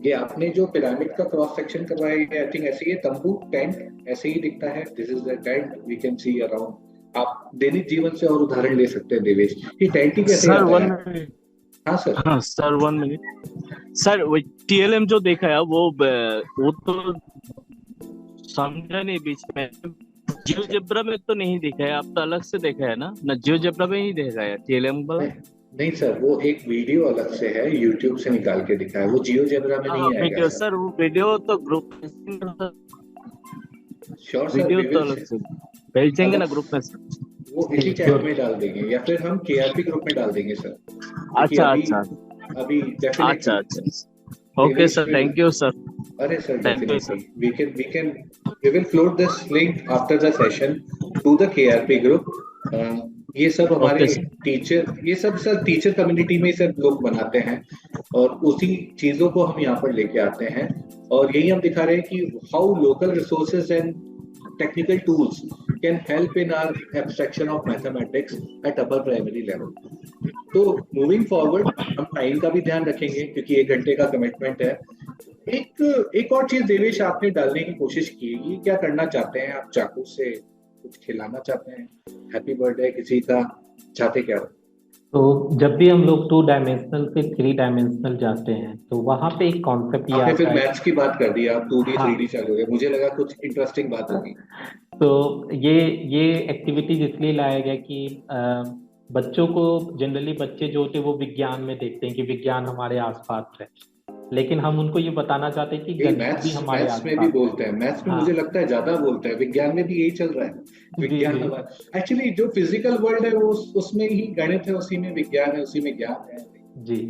ये आपने जो पिरामिड का क्रॉस सेक्शन करवाया है, आई थिंक ऐसे ही तंबू, टेंट ऐसे ही दिखता है। This is the tent we can see around. आप दैनिक जीवन से और उदाहरण ले सकते हैं देवेश, ये टेंट ही कैसे आता है? हाँ सर। हाँ सर, 1 मिनट सर। वो टीएलएम जो देखा है वो तो समझा नहीं बीच में। जियोजेब्रा में तो नहीं देखा है, आप तो अलग से देखा है ना जियोजेब्रा में ही देखा है टीएलएम वाला? नहीं सर, वो एक वीडियो अलग से है, यूट्यूब से निकाल के दिखा है, वो जियोजेब्रा में नहीं आएगा सर। वो वीडियो तो ग्रुप में, श्योर सर, वीडियो तो अलग से भेज देंगे ना ग्रुप में सर। वो इसी चैट में डाल देंगे या फिर हम केआरपी ग्रुप में डाल देंगे सर। अच्छा, अभी अच्छा। Okay sir, thank you sir. अरे sir, definitely we will float this link after the session to the KRP group. ये सब हमारे टीचर, ये सब सर टीचर कम्युनिटी में सब लोग बनाते हैं और उसी चीजों को हम यहाँ पर लेके आते हैं, और यही हम दिखा रहे हैं कि how local resources and technical tools can help in our abstraction of mathematics at upper primary level. तो मूविंग फॉरवर्ड हम टाइम का भी ध्यान रखेंगे क्योंकि 1 घंटे का कमिटमेंट है। एक और चीज देवेश आपने डालने की कोशिश की, ये क्या करना चाहते हैं आप? चाकू से कुछ खिलाना चाहते हैं? हैप्पी बर्थडे किसी का चाहते क्या? तो जब भी हम लोग 2 डायमेंशनल से 3 डायमेंशनल जाते हैं तो वहां पे एक कॉन्सेप्ट ये आपने फिर आता है। मैथ्स की बात कर दी, आप 2D हाँ। 3D चालू हो गए, मुझे लगा कुछ इंटरेस्टिंग बात होगी। तो ये ये एक्टिविटीज इसलिए लाया गया कि बच्चों को, जनरली बच्चे जो होते हैं वो विज्ञान में देखते हैं कि विज्ञान हमारे आसपास है, लेकिन हम उनको ये बताना चाहते हैं कि यही गणित भी मैथ्स हमारे मैथ्स में भी आसपास है। बोलते हैं, मैथ्स में हाँ। मुझे लगता है ज्यादा बोलते हैं, विज्ञान में भी यही चल रहा है। जी विज्ञान जी हमारा एक्चुअली जो फिजिकल वर्ल्ड है वो उसमें ही गणित है, उसी में विज्ञान है, उसी में ज्ञान है। जी।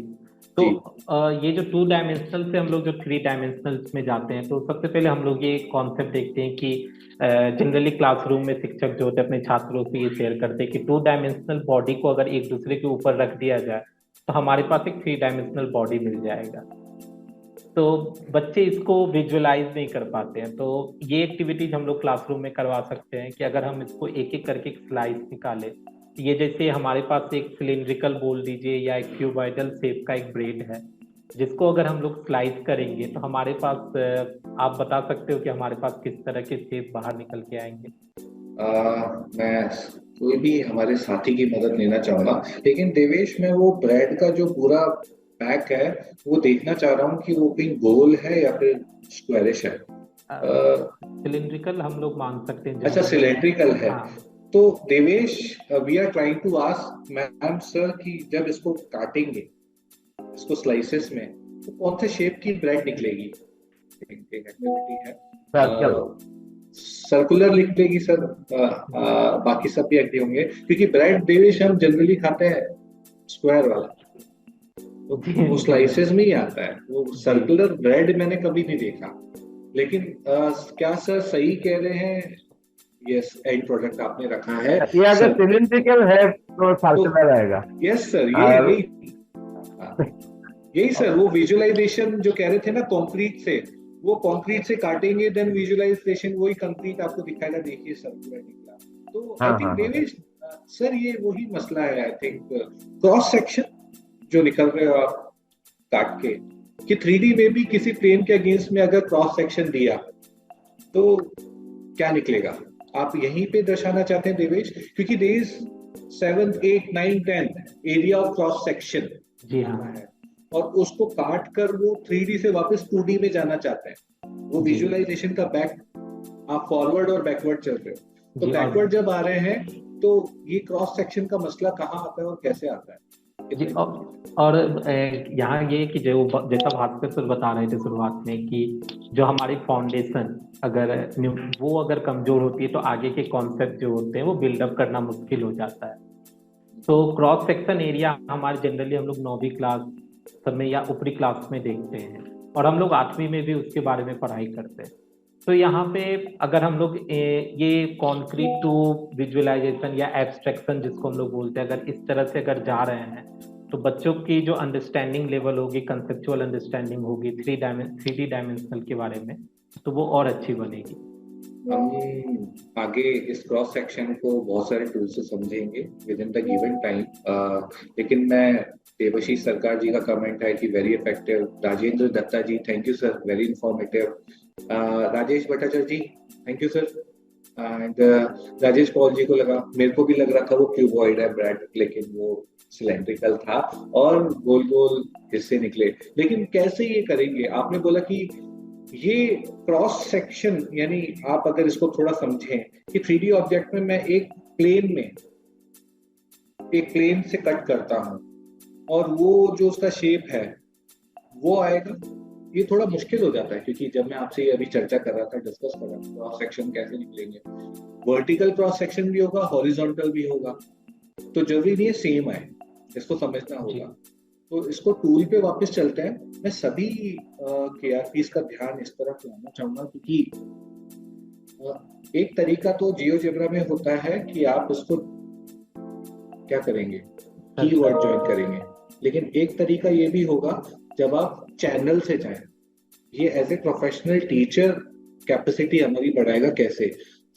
तो जी। ये जो 2 डायमेंशनल से हम लोग जो 3 डायमेंशनल में जाते हैं तो सबसे पहले हम लोग ये कॉन्सेप्ट देखते हैं कि जनरली क्लासरूम में शिक्षक जो होते हैं अपने छात्रों से ये शेयर करते हैं कि 2 डायमेंशनल बॉडी को अगर एक दूसरे के ऊपर रख दिया जाए तो हमारे पास एक 3 डायमेंशनल बॉडी मिल जाएगा। तो बच्चे इसको विजुअलाइज नहीं कर पाते हैं, तो ये एक्टिविटीज हम लोग क्लासरूम में करवा सकते हैं कि अगर हम इसको एक एक करके एक स्लाइस निकालें, ये जैसे हमारे पास एक सिलिंड्रिकल बोल दीजिए या एक क्यूबॉइडल शेप का एक ब्रेड है, जिसको अगर हम लोग स्लाइस करेंगे तो हमारे पास आप बता सकते हो कि हमारे पास किस तरह के शेप बाहर निकल के आएंगे? मैं कोई भी हमारे साथी की मदद लेना चाहूंगा, लेकिन देवेश मैं वो ब्रेड का जो पूरा पैक है वो देखना चाह रहा हूँ कि वो कहीं गोल है या फिर स्क्वायरिश है। सिलिंड्रिकल हम लोग मान सकते हैं। अच्छा, सिलेंड्रिकल है। हाँ। तो Devesh, we are trying to ask ma'am sir कि जब इसको काटेंगे, इसको स्लाइसेस में, तो कौन से शेप की ब्रेड निकलेगी? एक एक्टिविटी है। सर्कुलर निकलेगी सर, बाकी सब भी एक्टिव होंगे, क्योंकि ब्रेड देवेश हम जनरली खाते हैं स्क्वायर वाला, तो वो स्लाइसेस में ही आता है, वो सर्कुलर ब्रेड मैंने कभी नहीं देखा। लेकिन क्या सर सही कह रहे हैं? यस, एंड प्रोडक्ट आपने रखा है। ये अगर सिलिंड्रिकल है तो सर्कुलर आएगा। यस सर, यही सर, वो विजुअलाइजेशन जो कह रहे थे ना कंक्रीट से, वो कंक्रीट से काटेंगे देन विजुअलाइजेशन वही कंक्रीट आपको दिखाएगा, देखिए सर्कुलर निकला। तो आई थिंक देवेश सर ये वही मसला है, आई थिंक क्रॉस सेक्शन जो निकल रहे हो आप काट के, कि 3D में भी किसी प्लेन के अगेंस्ट में अगर क्रॉस सेक्शन दिया तो क्या निकलेगा? आप यहीं पे दर्शाना चाहते हैं देवेश, क्योंकि there is 7th 8th 9th 10th area of cross section. जी हाँ। और उसको काट कर वो 3D से वापस 2D में जाना चाहते हैं, वो विजुअलाइजेशन का बैक, आप फॉरवर्ड और बैकवर्ड चल रहे हो, तो बैकवर्ड जब आ रहे हैं तो ये क्रॉस सेक्शन का मसला कहाँ आता है और कैसे आता है? जी। और यहाँ ये कि जो जैसा भास्कर सर बता रहे थे शुरुआत में कि जो हमारी फाउंडेशन अगर कमजोर होती है तो आगे के कॉन्सेप्ट जो होते हैं वो बिल्डअप करना मुश्किल हो जाता है। तो क्रॉस सेक्शन एरिया हमारे जनरली हम लोग 9वीं क्लास में या ऊपरी क्लास में देखते हैं, और हम लोग 8वीं में भी उसके बारे में पढ़ाई करते हैं। तो यहाँ पे अगर हम लोग ये कॉन्क्रीट टू विजुअलाइजेशन या एब्स्ट्रैक्शन जिसको हम लोग बोलते हैं, अगर इस तरह से अगर जा रहे हैं तो बच्चों की जो अंडरस्टैंडिंग लेवल होगी, कंसेप्चुअल अंडरस्टैंडिंग होगी 3D डायमेंशनल के बारे में, तो वो और अच्छी बनेगी। हम आगे इस क्रॉस सेक्शन को बहुत सारे टूल से समझेंगे within the given time, लेकिन मैं देवाशीष सरकार जी का कमेंट है कि very effective. Rajendra Datta ji, thank you sir, very informative. Rajesh Bhattacharya ji, thank you sir. And Rajesh Paul ji को लगा, मेरे को भी लग रहा था वो क्यूबॉइड है ब्रेड, लेकिन वो सिलेंड्रिकल था और गोल गोल हिस्से निकले। लेकिन कैसे ये करेंगे? आपने बोला कि ये क्रॉस सेक्शन, यानी आप अगर इसको थोड़ा समझें कि 3D ऑब्जेक्ट में मैं एक प्लेन से कट करता हूं और वो जो उसका शेप है वो आएगा, ये थोड़ा मुश्किल हो जाता है, क्योंकि जब मैं आपसे अभी चर्चा कर रहा था, डिस्कस कर रहा था, क्रॉस सेक्शन कैसे निकलेंगे, वर्टिकल क्रॉस सेक्शन भी होगा, हॉरिजॉन्टल भी होगा, तो जरूरी नहीं है सेम आए, इसको समझना होगा। तो इसको टूल पे वापस चलते हैं। मैं सभी केआरपीस का ध्यान इस तरफ लाना चाहूंगा, क्योंकि एक तरीका तो जियोजेब्रा में होता है कि आप उसको क्या करेंगे, कीवर्ड ज्वाइन करेंगे, लेकिन एक तरीका ये भी होगा जब आप चैनल से जाएं। ये as a professional teacher capacity हमारी बढ़ाएगा। कैसे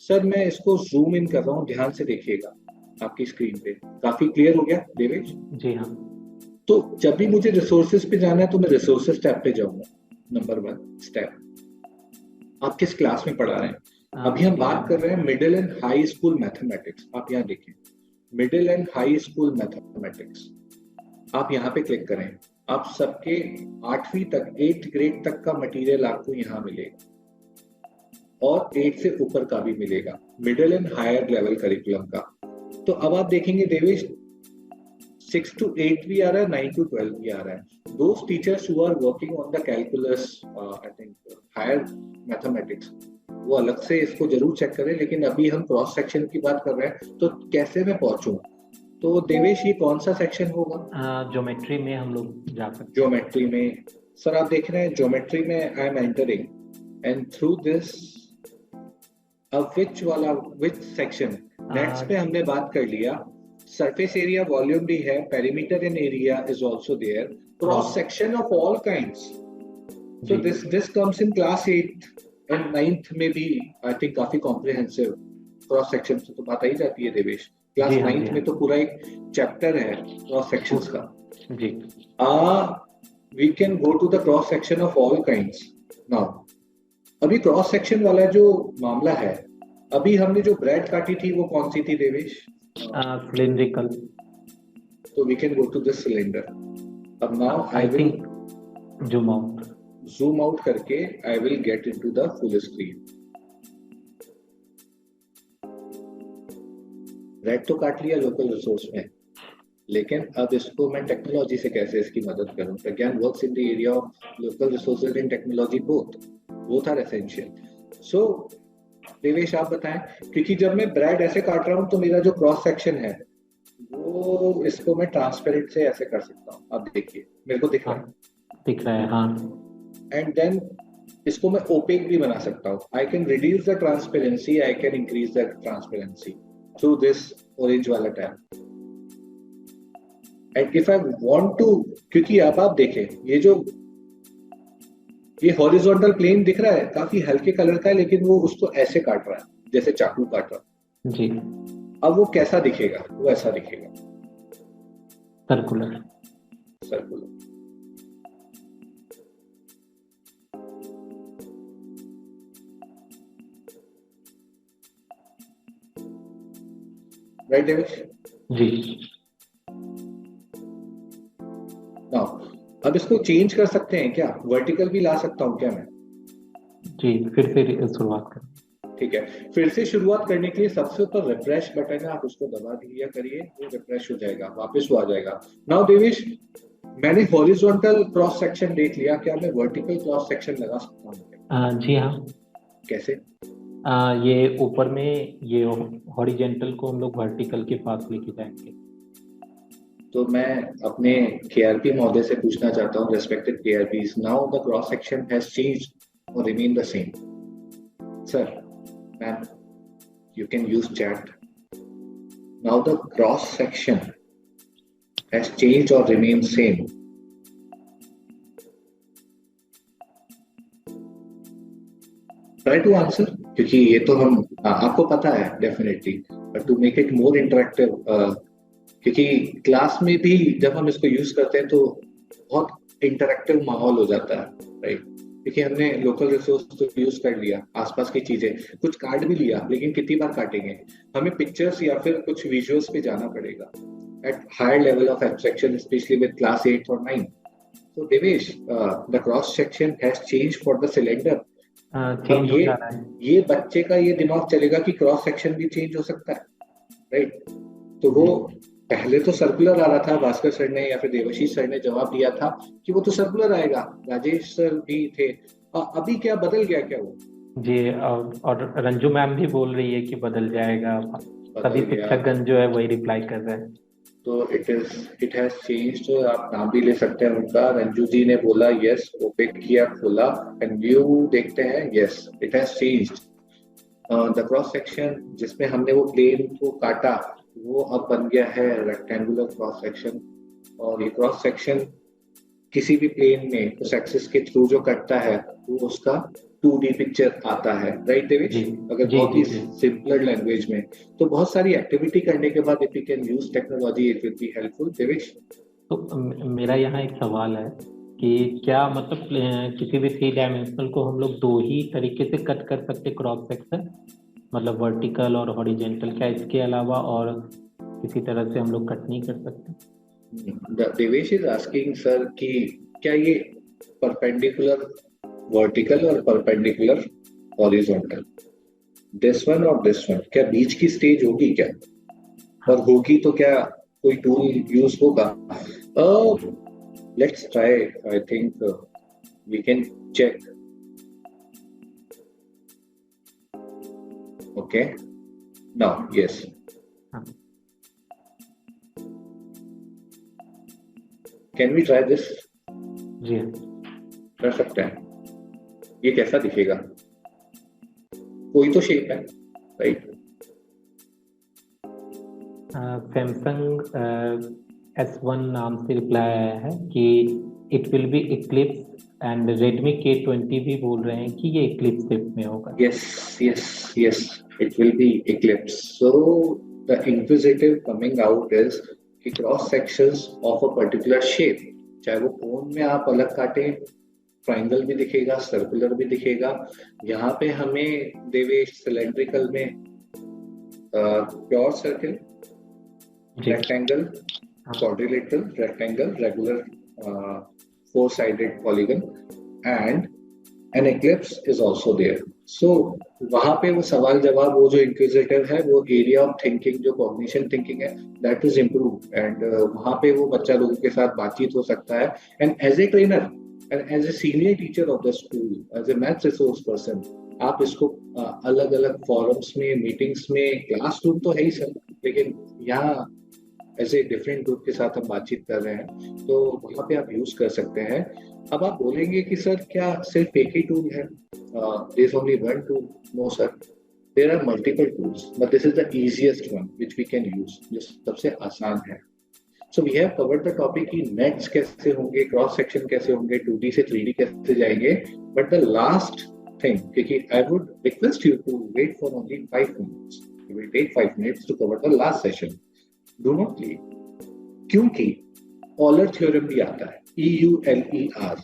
सर? मैं इसको जूम इन कर रहा हूँ, ध्यान से देखिएगा आपकी स्क्रीन पे। काफी क्लियर हो गया देवेश? जी हाँ। तो जब भी मुझे रिसोर्सेज पे जाना है तो मैं रिसोर्सेज टैब पे जाऊंगा। नंबर 1 स्टेप, आप किस क्लास में पढ़ा रहे हैं? अभी हम बात कर रहे हैं middle and high school mathematics. आप यहाँ देखिए, middle and high school mathematics, आप यहाँ पे क्लिक करें, आप सबके 8वीं तक 8th ग्रेड तक का मटेरियल आपको यहाँ मिलेगा और 8 से ऊपर का भी मिलेगा, middle and higher level curriculum का। तो अब आप देखेंगे देवेश 6 to 8 भी आ रहा है, 9 to 12 भी आ रहा है। Those teachers who are working on the calculus, I think higher mathematics, वो अलग से इसको जरूर चेक करें, लेकिन अभी हम क्रॉस सेक्शन की बात कर रहे हैं, तो कैसे मैं पहुंचूं? तो देवेश ये कौन सा सेक्शन होगा? ज्योमेट्री में हम लोग जा सकते हैं। ज्योमेट्री में सर आप देख रहे हैं, ज्योमेट्री में I am entering and through this which section? Next पे हमने बात कर लिया, सरफेस एरिया वॉल्यूम भी है, perimeter and area is also there, cross section of all kinds. So this comes in class 8 and 9th में भी आई थिंक काफी कॉम्प्रिहेंसिव क्रॉस सेक्शन से तो बात आई जाती है देवेश। क्लास 9th में तो पूरा एक चैप्टर है क्रॉस सेक्शंस का जी। We can go to the cross section of all kinds now. अभी क्रॉस सेक्शन वाला जो मामला है, अभी हमने जो ब्रेड काटी थी वो कौन सी थी देवेश? सिलिंड्रिकल। तो we can go to this cylinder. अब now I think zoom out करके I will get into the full screen. Bread तो काट लिया लोकल रिसोर्स में, लेकिन अब इसको मैं टेक्नोलॉजी से कैसे इसकी मदद करूं? Pragyan works in the area of local resources and technology, both are essential. So Devesh आप बताएं, क्योंकि जब मैं ब्रेड ऐसे काट रहा हूं तो मेरा जो क्रॉस सेक्शन है वो, इसको मैं ट्रांसपेरेंट से ऐसे कर सकता हूं। अब देखिए मेरे को दिख रहा है हाँ। एंड देन इसको मैं ओपेक भी बना सकता हूं। I can reduce the transparency, I can increase the transparency through this orange वाला tab. and if I want to, क्योंकि अब आप देखें ये हॉरिजॉन्टल प्लेन दिख रहा है, काफी हल्के कलर का है, लेकिन वो उसको ऐसे काट रहा है जैसे चाकू काट रहा है जी। अब वो कैसा दिखेगा? वो ऐसा दिखेगा, सर्कुलर। राइट देवेश जी। नाउ अब इसको चेंज कर सकते हैं क्या? वर्टिकल भी ला सकता हूं क्या मैं? जी, फिर से शुरुआत करें। ठीक है, फिर से शुरुआत करने के लिए सबसे ऊपर रिफ्रेश बटन है, आप उसको दबा दिया करिए, वो रिफ्रेश हो जाएगा, वापस वो आ जाएगा। नाउ देवेश मैंने हॉरिजॉन्टल क्रॉस सेक्शन देख लिया, क्या मैं वर्टिकल क्रॉस सेक्शन लगा सकता हूँ? जी हाँ। कैसे? ये ऊपर में ये हॉरिजॉन्टल को हम लोग वर्टिकल के पास लेके जाएंगे। तो मैं अपने केआरपी महोदय से पूछना चाहता हूँ, respected KRPs, now the cross section has changed और remain the same. Sir ma'am, you can use chat. Now the cross section has changed or remained same. Try to answer, क्योंकि ये तो हम आपको पता है definitely, but to make it more interactive, क्योंकि class में भी जब हम इसको यूज करते हैं तो बहुत इंटरेक्टिव माहौल हो जाता है, राइट? क्योंकि हमने लोकल रिसोर्स तो यूज कर लिया, आसपास की चीजें कुछ काट भी लिया, लेकिन कितनी बार काटेंगे? हमें पिक्चर्स या फिर कुछ विजुअल्स पे जाना पड़ेगा at higher level of abstraction, specially with class 8 और 9। So Devesh, the cross section has changed for the cylinder. ये बच्चे का ये दिमाग चलेगा कि क्रॉस सेक्शन भी चेंज हो सकता है, राइट? तो वो पहले तो सर्कुलर आ रहा था, भास्कर सर ने या फिर देवाशीष सर ने जवाब दिया था कि वो तो सर्कुलर आएगा, राजेश सर भी थे, अभी क्या बदल गया क्या वो? जी, और रंजू मैम भी बोल रही है कि बदल जाएगा, सभी शिक्षकगण जो है वही रिप्लाई कर रहे हैं। तो इट हैज चेंज्ड, आप नाम भी ले सकते हैं उनका। रंजू जी ने बोला यस, ओपेक किया, खोला एंड व्यू देखते हैं, yes it has changed. The cross section जिसमें हमने वो प्लेन को काटा वो अब बन गया है रेक्टेंगुलर क्रॉस सेक्शन, और ये क्रॉस सेक्शन किसी भी प्लेन में उस एक्सिस के थ्रू जो कटता है वो उसका 2D पिक्चर आता है, राइट देवेश? अगर बहुत ही सिंपलर लैंग्वेज में, तो बहुत सारी एक्टिविटी करने के बाद if you can use technology it will be helpful. Devesh, तो मेरा यहाँ एक सवाल है कि क्या मतलब किसी भी 3 डायमेंशनल को हम लोग 2 ही तरीके से कट कर सकते क्रॉस सेक्शन, मतलब वर्टिकल और हॉरिजॉन्टल, क्या इसके अलावा और किसी तरह से हम लोग कट नहीं कर सकते। देवेश इज आस्किंग सर कि क्या ये परपेंडिकुलर वर्टिकल और परपेंडिकुलर हॉरिजॉन्टल, दिस वन और दिस वन, क्या बीच की स्टेज होगी क्या, और होगी तो क्या कोई टूल यूज होगा? Let's try, I think we can check. Okay, now yes, can we try this? जी कर सकते हैं. ये कैसा दिखेगा? कोई तो शेप है, राइट? सैमसंग S1 नाम से रिप्लाई आया है कि it will be Eclipse, and Redmi K20 भी बोल रहे हैं कि ये इक्लिप्स शेप में होगा। Yes, it will be eclipse. So the inquisitive coming out is कि cross sections of a particular shape, चाहे वो कोन में आप अलग काटे, ट्राइंगल भी दिखेगा, सर्कुलर भी दिखेगा। यहाँ पे हमें देवेश सिलेंड्रिकल में pure circle, rectangle, quadrilateral, rectangle, regular four-sided polygon, and an eclipse is also there. So वहाँ पे वो सवाल जवाब, वो जो इंक्विजिटिव है, वो एरिया ऑफ थिंकिंग, जो कॉग्निशन थिंकिंग है, दैट इज इम्प्रूव, एंड वहाँ पे वो बच्चा लोगों के साथ बातचीत हो सकता है। And as a trainer and as a senior teacher of the school, as a maths resource person, आप इसको अलग अलग फॉरम्स में, मीटिंग्स में, क्लासरूम तो है ही सर, लेकिन यहाँ ऐसे डिफरेंट ग्रुप के साथ हम बातचीत कर रहे हैं, तो वहाँ पे आप यूज कर सकते हैं। अब आप बोलेंगे कि सर क्या सिर्फ एक ही टूल है? There is only one tool? No sir, there are multiple tools, but this is the easiest one which we can use, जो सबसे आसान है। So we have covered the topic कि नेट्स कैसे होंगे, क्रॉस सेक्शन कैसे होंगे, 2D से 3D कैसे जाएंगे, बट द लास्ट थिंग, क्योंकि I would request you to wait for only 5 minutes, we will take 5 minutes to cover the last session. Do not leave, क्योंकि ऑलर थ्योरम भी आता है, EULER,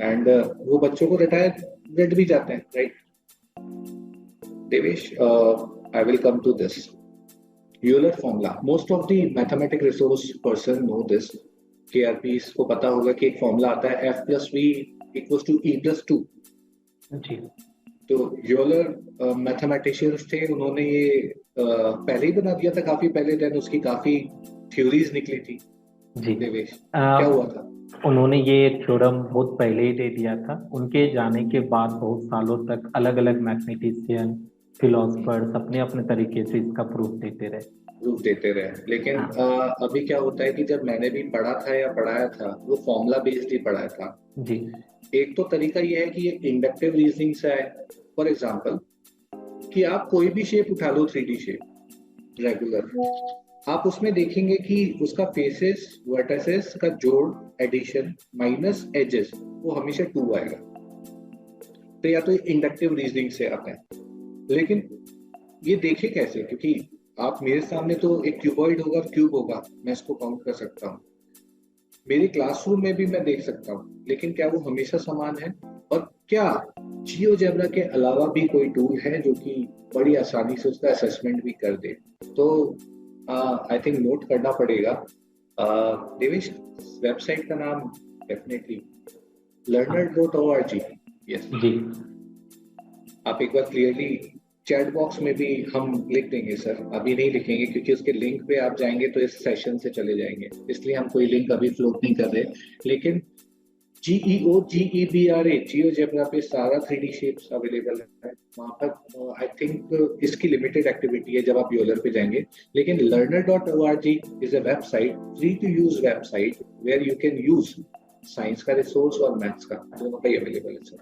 एंड वो बच्चों को रट भी जाते हैं, right? Devesh, I will come to this Euler formula. Most of the mathematic resource person know this, KRPs को पता होगा कि एक फॉर्मूला आता है F+V = E+2। जी, तो यूलर मैथमेटिशियंस थे, उन्होंने ये पहले ही बना दिया था, काफी पहले, देन उसकी काफी थ्योरीज निकली थी। जी, देवेश, क्या हुआ था? उन्होंने ये थ्योरम बहुत पहले ही दे दिया था। उनके जाने के बाद बहुत सालों तक अलग अलग मैथमेटिशियन, फिलोसफर्स अपने अपने तरीके से इसका प्रूफ देते रहे। लेकिन अभी क्या होता है कि जब मैंने भी पढ़ा था या पढ़ाया था, वो फॉर्मूला बेस्ड ही पढ़ाया था जी। एक तो तरीका ये है कि ये इंडक्टिव रीजनिंग से है। फॉर एग्जांपल कि आप कोई भी शेप उठा लो, 3D शेप रेगुलर, आप उसमें देखेंगे कि उसका फेसेस, वर्टिसेस का जोड़, एडिशन माइनस एजेस, वो हमेशा 2 आएगा। तो या तो इंडक्टिव रीजनिंग से आता है, लेकिन ये देखे कैसे? क्योंकि आप मेरे सामने तो एक क्यूबॉइड होगा, क्यूब होगा, मैं इसको काउंट कर सकता हूँ, मेरे क्लासरूम में भी मैं देख सकता हूँ, लेकिन क्या वो हमेशा समान है? और क्या जियोजेब्रा के अलावा भी कोई टूल है जो कि बड़ी आसानी से उसका असेसमेंट भी कर दे? तो आई थिंक नोट करना पड़ेगा। देवेश, वेबसाइट का नाम डेफिनेटली learner.org। यस जी, आप एक बार क्लियरली चैट बॉक्स में भी हम लिख देंगे सर, अभी नहीं लिखेंगे क्योंकि उसके लिंक पे आप जाएंगे तो इस सेशन से चले जाएंगे, इसलिए हम कोई लिंक अभी फ्लोट नहीं कर रहे। लेकिन GEOGEBRA, जियोजेब्रा पे सारा 3D शेप्स अवेलेबल है, वहाँ पर आई थिंक इसकी लिमिटेड एक्टिविटी है जब आप यूलर पे जाएंगे। लेकिन learner.org is a website, free to use website, where you can use science का रिसोर्स और मैथ्स का, दोनों का ही अवेलेबल है सर,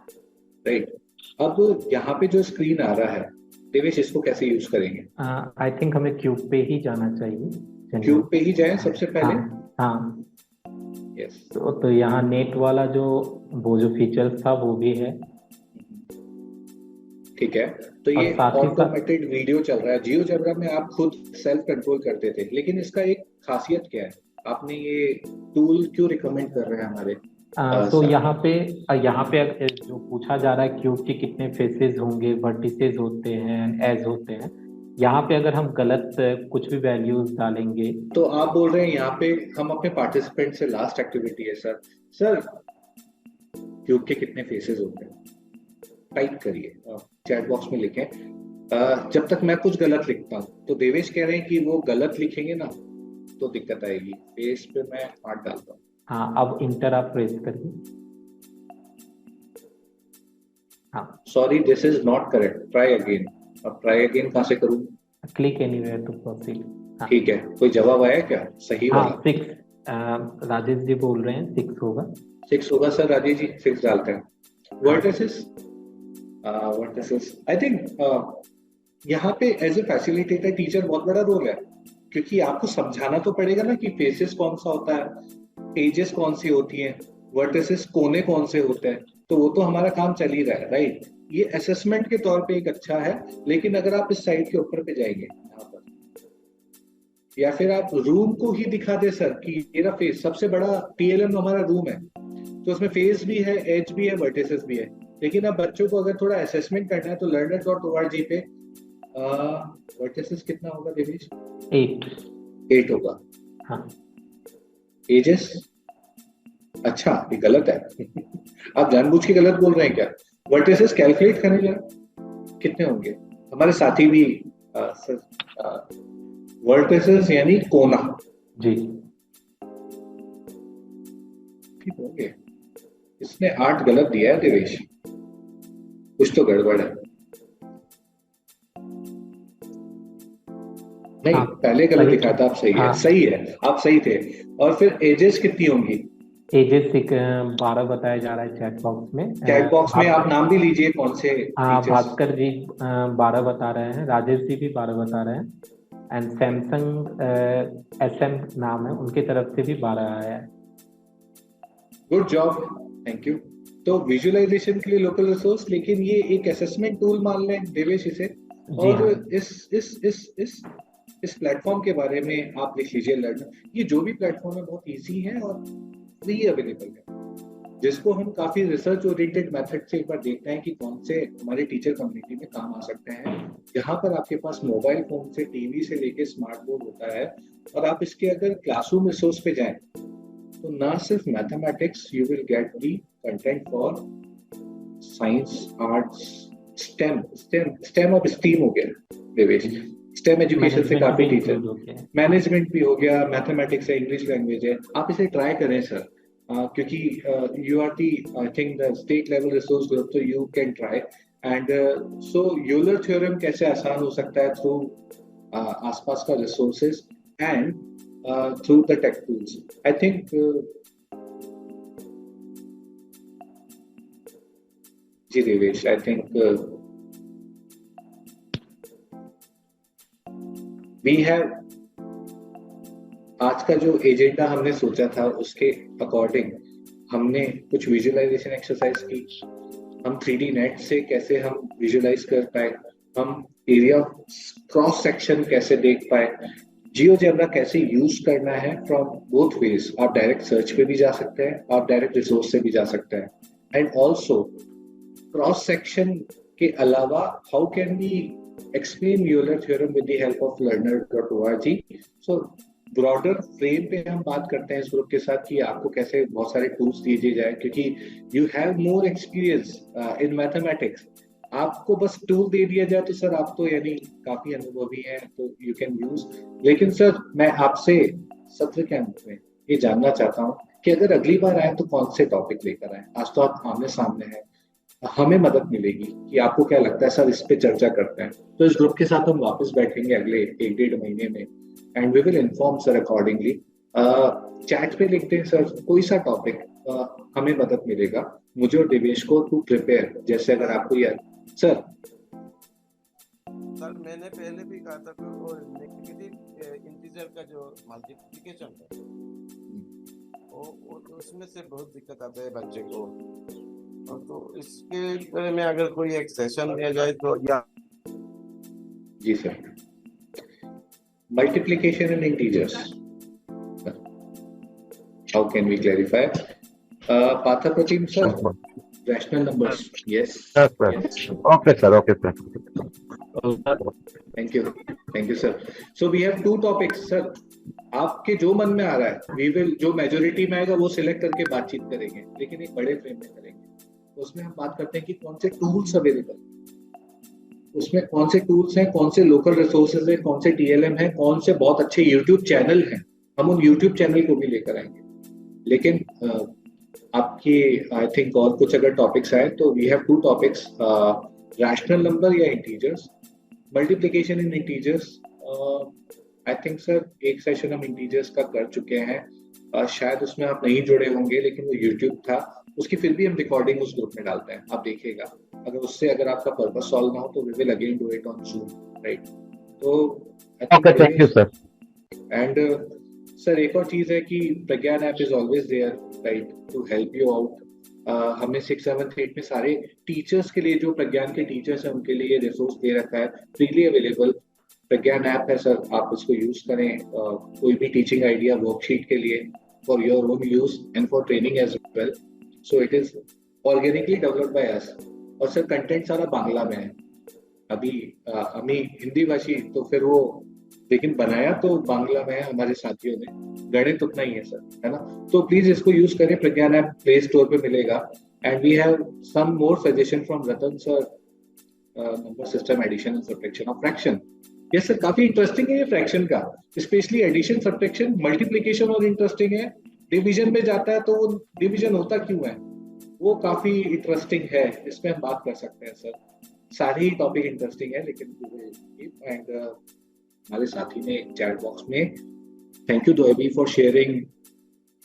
राइट? अब यहाँ पे जो स्क्रीन आ रहा है, देवेश, इसको कैसे यूज करेंगे? आई थिंक हमें क्यूब पे ही जाना चाहिए। क्यूब पे ही जाएं सबसे पहले। हाँ, यस। तो यहाँ नेट वाला जो वो जो फीचर्स था वो भी है, ठीक है। तो ये ऑटोमेटेड वीडियो चल रहा है। जियोजेब्रा में आप खुद सेल्फ कंट्रोल करते थे, लेकिन इसका एक खासियत क्या है? आपने ये टूल क्यों रिकमेंड कर रहे हैं हमारे? तो यहाँ पे जो पूछा जा रहा है क्यूब के कितने फेसेस होंगे, वर्टिसेस होते हैं, एज होते हैं, यहाँ पे अगर हम गलत कुछ भी वैल्यूज डालेंगे तो आप बोल रहे हैं यहाँ पे हम अपने पार्टिसिपेंट से लास्ट एक्टिविटी है सर। सर क्यूब के कितने फेसेस होते हैं टाइप करिए, चैट बॉक्स में लिखें। जब तक मैं कुछ गलत लिखता हूँ तो देवेश कह रहे हैं कि वो गलत लिखेंगे ना तो दिक्कत आएगी। फेस पे मैं हाथ डालता हूँ। हाँ, अब इंटर आप प्रेस करिए। हाँ, sorry this is not correct, try again. अब ट्राई अगेन कहाँ से करूँ? Click anywhere to proceed. ठीक है, कोई जवाब आया क्या सही वाला? हाँ 6 राजेश जी बोल रहे हैं 6 होगा। 6 होगा सर। राजेश जी 6 डालते हैं। वर्टिसेस आई थिंक यहाँ पे एज ए फैसिलिटेटर टीचर बहुत बड़ा रोल है, क्योंकि आपको समझाना तो पड़ेगा ना कि फेसेस कौन सा होता है, एजेस कौन सी होती हैं, वर्टिसेस कोने कौन से होते हैं। तो वो तो हमारा काम चल ही रहा है, राइट। ये असेसमेंट के तौर पे एक अच्छा है, लेकिन अगर आप इस साइड के ऊपर पे जाएंगे यहाँ पर, या फिर आप रूम को ही दिखा दे सर कि मेरा फेस सबसे बड़ा टीएलएम हमारा रूम है, तो उसमें फेस भी है, एज भी है, वर्टिसेस भी है। लेकिन अब बच्चों को अगर थोड़ा असेसमेंट करना है तो learner.org पे वर्टिसेस कितना होगा देवेश? 8 होगा। हाँ, एजेस अच्छा ये गलत है आप जानबूझ के गलत बोल रहे हैं क्या? वर्टिसेस कैलकुलेट करें जरा कितने होंगे। हमारे साथी भी वर्टिसेस यानी कोना जी ठीक होंगे। इसने 8 गलत दिया है देवेश, कुछ तो गड़बड़ है। नहीं हाँ, पहले गलत सही दिखा था, आप सही है। हाँ। सही है, आप सही थे। और फिर एजेस कितनी होंगी? एजेस 12 बताया जा रहा है चैट बॉक्स में। चैट बॉक्स में आप नाम भी लीजिए कौन से हाँ, टीचर्स। भास्कर जी 12 बता रहे हैं, राजेश जी भी 12 बता रहे हैं, एंड सैमसंग SM नाम है, उनकी तरफ से भी 12 आया है। Good job, thank you. तो विजुअलाइजेशन के लिए लोकल रिसोर्स, लेकिन ये एक असेसमेंट टूल मान लें देवेश इसे। जी और हाँ। इस प्लेटफॉर्म के बारे में आप लिख लीजिए लर्नर। ये जो भी प्लेटफॉर्म है बहुत इजी है और फ्री अवेलेबल है, जिसको हम काफी रिसर्च ओरिएंटेड मेथड से एक बार देखते हैं कि कौन से हमारे टीचर कम्युनिटी में काम आ सकते हैं। यहाँ पर आपके पास मोबाइल फोन से, टीवी से लेके स्मार्ट बोर्ड होता है, और आप इसके अगर क्लासरूम रिसोर्स पे जाएं तो ना सिर्फ mathematics, you will get the content for science, arts, stem अब स्टीम हो गया देवेश। स्टेम एजुकेशन से काफी टीचर, मैनेजमेंट भी हो गया, मैथमेटिक्स है, इंग्लिश लैंग्वेज है। आप इसे ट्राई करें सर, क्योंकि you are the I think the state level resource group, तो you can try. And so Euler theorem कैसे आसान हो सकता है थ्रू आसपास का resources and through the tech tools. I think जी Devesh, I think we have आज का जो एजेंडा हमने सोचा था उसके अकॉर्डिंग हमने कुछ विजुअलाइजेशन एक्सरसाइज की। हम 3D नेट से कैसे हम विजुअलाइज कर पाए, हम एरिया क्रॉस सेक्शन कैसे देख पाए, जियोजेब्रा कैसे यूज करना है फ्रॉम बोथ वेज। आप डायरेक्ट सर्च पे भी जा सकते हैं, आप डायरेक्ट रिसोर्स से भी जा सकते हैं। एंड ऑल्सो क्रॉस सेक्शन के अलावा how can we explain Euler theorem with the help of learner.org। So broader frame पे हम बात करते हैं इस ग्रुप के साथ कि आपको कैसे बहुत सारे टूल्स दिए जाए, क्योंकि you have more experience in mathematics। आपको बस टूल दे दिया जाए तो सर आप तो यानी काफी अनुभवी हैं, तो you can use। लेकिन सर मैं आपसे सत्र के अंत में ये जानना चाहता हूँ कि अगर अगली बार आए तो कौन से टॉपिक लेकर आए। आज तो आप आमने सामने हैं, हमें मदद मिलेगी कि आपको क्या लगता है सर, इस पे चर्चा करते हैं। तो इस ग्रुप के साथ हम वापस बैठेंगे अगले 1-1.5 महीने में, and we will inform sir accordingly. Chat पे लिखते हैं सर कोई सा टॉपिक, हमें मदद मिलेगा मुझे और देवेश को टू प्रिपेयर। जैसे अगर आपको यार सर मैंने पहले भी कहा था कि वो नेगेटिव इंटीजर का जो मल्टीप्लिकेशन है वो उसमें से बहुत दिक्कत आता है बच्चे को। तो इसके बारे में अगर कोई एक सेशन दिया जाए तो। या जी sir, multiplication in integers, how can we clarify? Partha Pratim sir, rational numbers. Yes okay sir, okay sir. Thank you sir. So we have 2 topics sir, आपके जो मन में आ रहा है वी विल, जो मेजोरिटी में आएगा वो सिलेक्ट करके बातचीत करेंगे, लेकिन एक बड़े फ्रेम में करेंगे। उसमें हम बात करते हैं कि कौन से टूल्स अवेलेबल, उसमें कौन से टूल्स हैं, कौन से लोकल रिसोर्सेज हैं, कौन से TLM हैं, कौन से बहुत अच्छे यूट्यूब चैनल हैं, हम उन यूट्यूब चैनल को भी लेकर आएंगे। लेकिन आपकी आई थिंक और कुछ अगर टॉपिक्स आए तो we have 2 topics, rational number या integers, multiplication in integers. I think sir एक सेशन हम इंटीजर्स का कर चुके हैं, शायद उसमें आप नहीं जुड़े होंगे, लेकिन वो यूट्यूब था, उसकी फिर भी हम रिकॉर्डिंग उस ग्रुप में डालते हैं, आप देखिएगा। अगर उससे अगर आपका पर्पस सॉल्व ना हो तो we will again do it on Zoom, right? तो okay, thank you sir. And sir एक और चीज है कि Pragyan app is always there, right, to help you out. हमने 6th 7th 8th में सारे टीचर्स के लिए, जो प्रज्ञान के टीचर्स हैं उनके लिए रिसोर्स दे रखा है, फ्रीली अवेलेबल। प्रज्ञान ऐप है सर, आप इसको यूज करें कोई भी टीचिंग आइडिया वर्कशीट के लिए, for your own use and for training as well. So it is organically developed by us, और सर कंटेंट सारा बांग्ला में है। अभी हमें हिंदी भाषी तो फिर वो, लेकिन बनाया तो बांग्ला में है हमारे साथियों ने, गणित उतना ही है सर, है ना? तो प्लीज इसको यूज करें, प्रज्ञान ऐप प्ले स्टोर पे मिलेगा। And we have some more suggestion from Ratan sir, number system addition and subtraction of fraction. Yes sir, काफी इंटरेस्टिंग है ये फ्रैक्शन का, स्पेशली एडिशन, सब्ट्रैक्शन, मल्टीप्लिकेशन और इंटरेस्टिंग है। डिवीजन में जाता है तो वो डिवीजन होता क्यों है, वो काफी इंटरेस्टिंग है, इसमें हम बात कर सकते हैं सर। सारे ही टॉपिक इंटरेस्टिंग है, लेकिन एंड हमारे साथी ने चैट बॉक्स में, थैंक यू दोएबी for sharing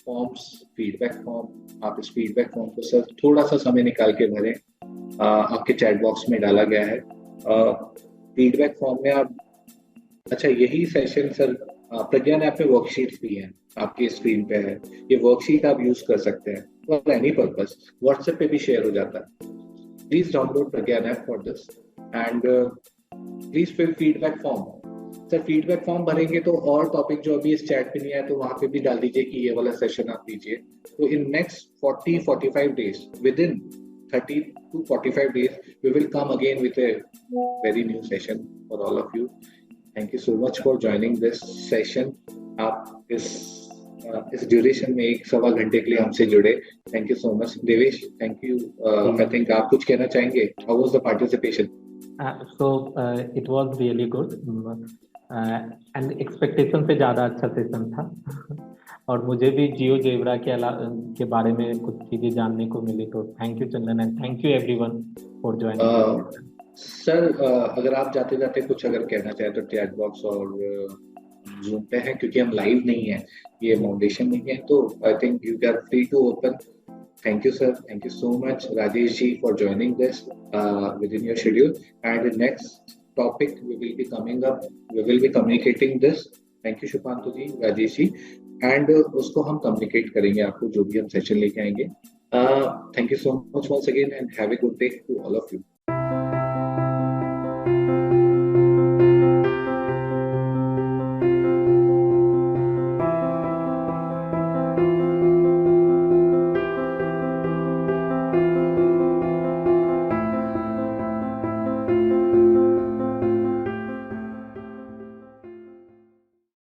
forms, feedback form. आप इस फीडबैक फॉर्म को सर थोड़ा सा समय निकाल के भरें, आपके चैट बॉक्स में डाला गया है। फीडबैक फॉर्म में आप, अच्छा यही सेशन सर प्रज्ञान ऐप में वर्कशीट्स भी हैं, आपकी स्क्रीन पे है, ये वर्कशीट आप यूज कर सकते हैं फॉर एनी पर्पस, व्हाट्सएप पे भी शेयर हो जाता है। Please download Pragyan app for this and please fill feedback form. Sir feedback form भरेंगे तो और टॉपिक जो अभी इस चैट पे नहीं आया तो वहां पे भी डाल दीजिए कि ये वाला सेशन आप लीजिए। तो in next 40-45 days, with in 30 to 45 days, we will come again with a very new session for all of you. Thank you so much for joining this session. आप इस ड्यूरेशन में 1-1.25 घंटे के लिए हमसे जुड़े, thank you so much. Devesh, thank you. I think आप कुछ कहना चाहेंगे? How was the participation? So it was really good and expectation से ज़्यादा अच्छा सेशन था और मुझे भी GeoGebra के बारे में कुछ चीज़ें जानने को मिली, तो thank you Chandan and thank you everyone for joining. Sir अगर आप जाते जाते कुछ अगर कहना चाहें तो चैट बॉक्स और Zoom पे है, क्योंकि हम लाइव नहीं है, ये फाउंडेशन नहीं है, तो I think you are free to open. Thank you, sir. Thank you so much, Rajesh ji, for joining this within your schedule. And the next topic we will be coming up, we will be communicating this. Thank you, Shubhantu ji, Rajesh ji, and उसको हम communicate करेंगे आपको जो भी हम session लेके आएंगे. Thank you so much once again, and have a good day to all of you.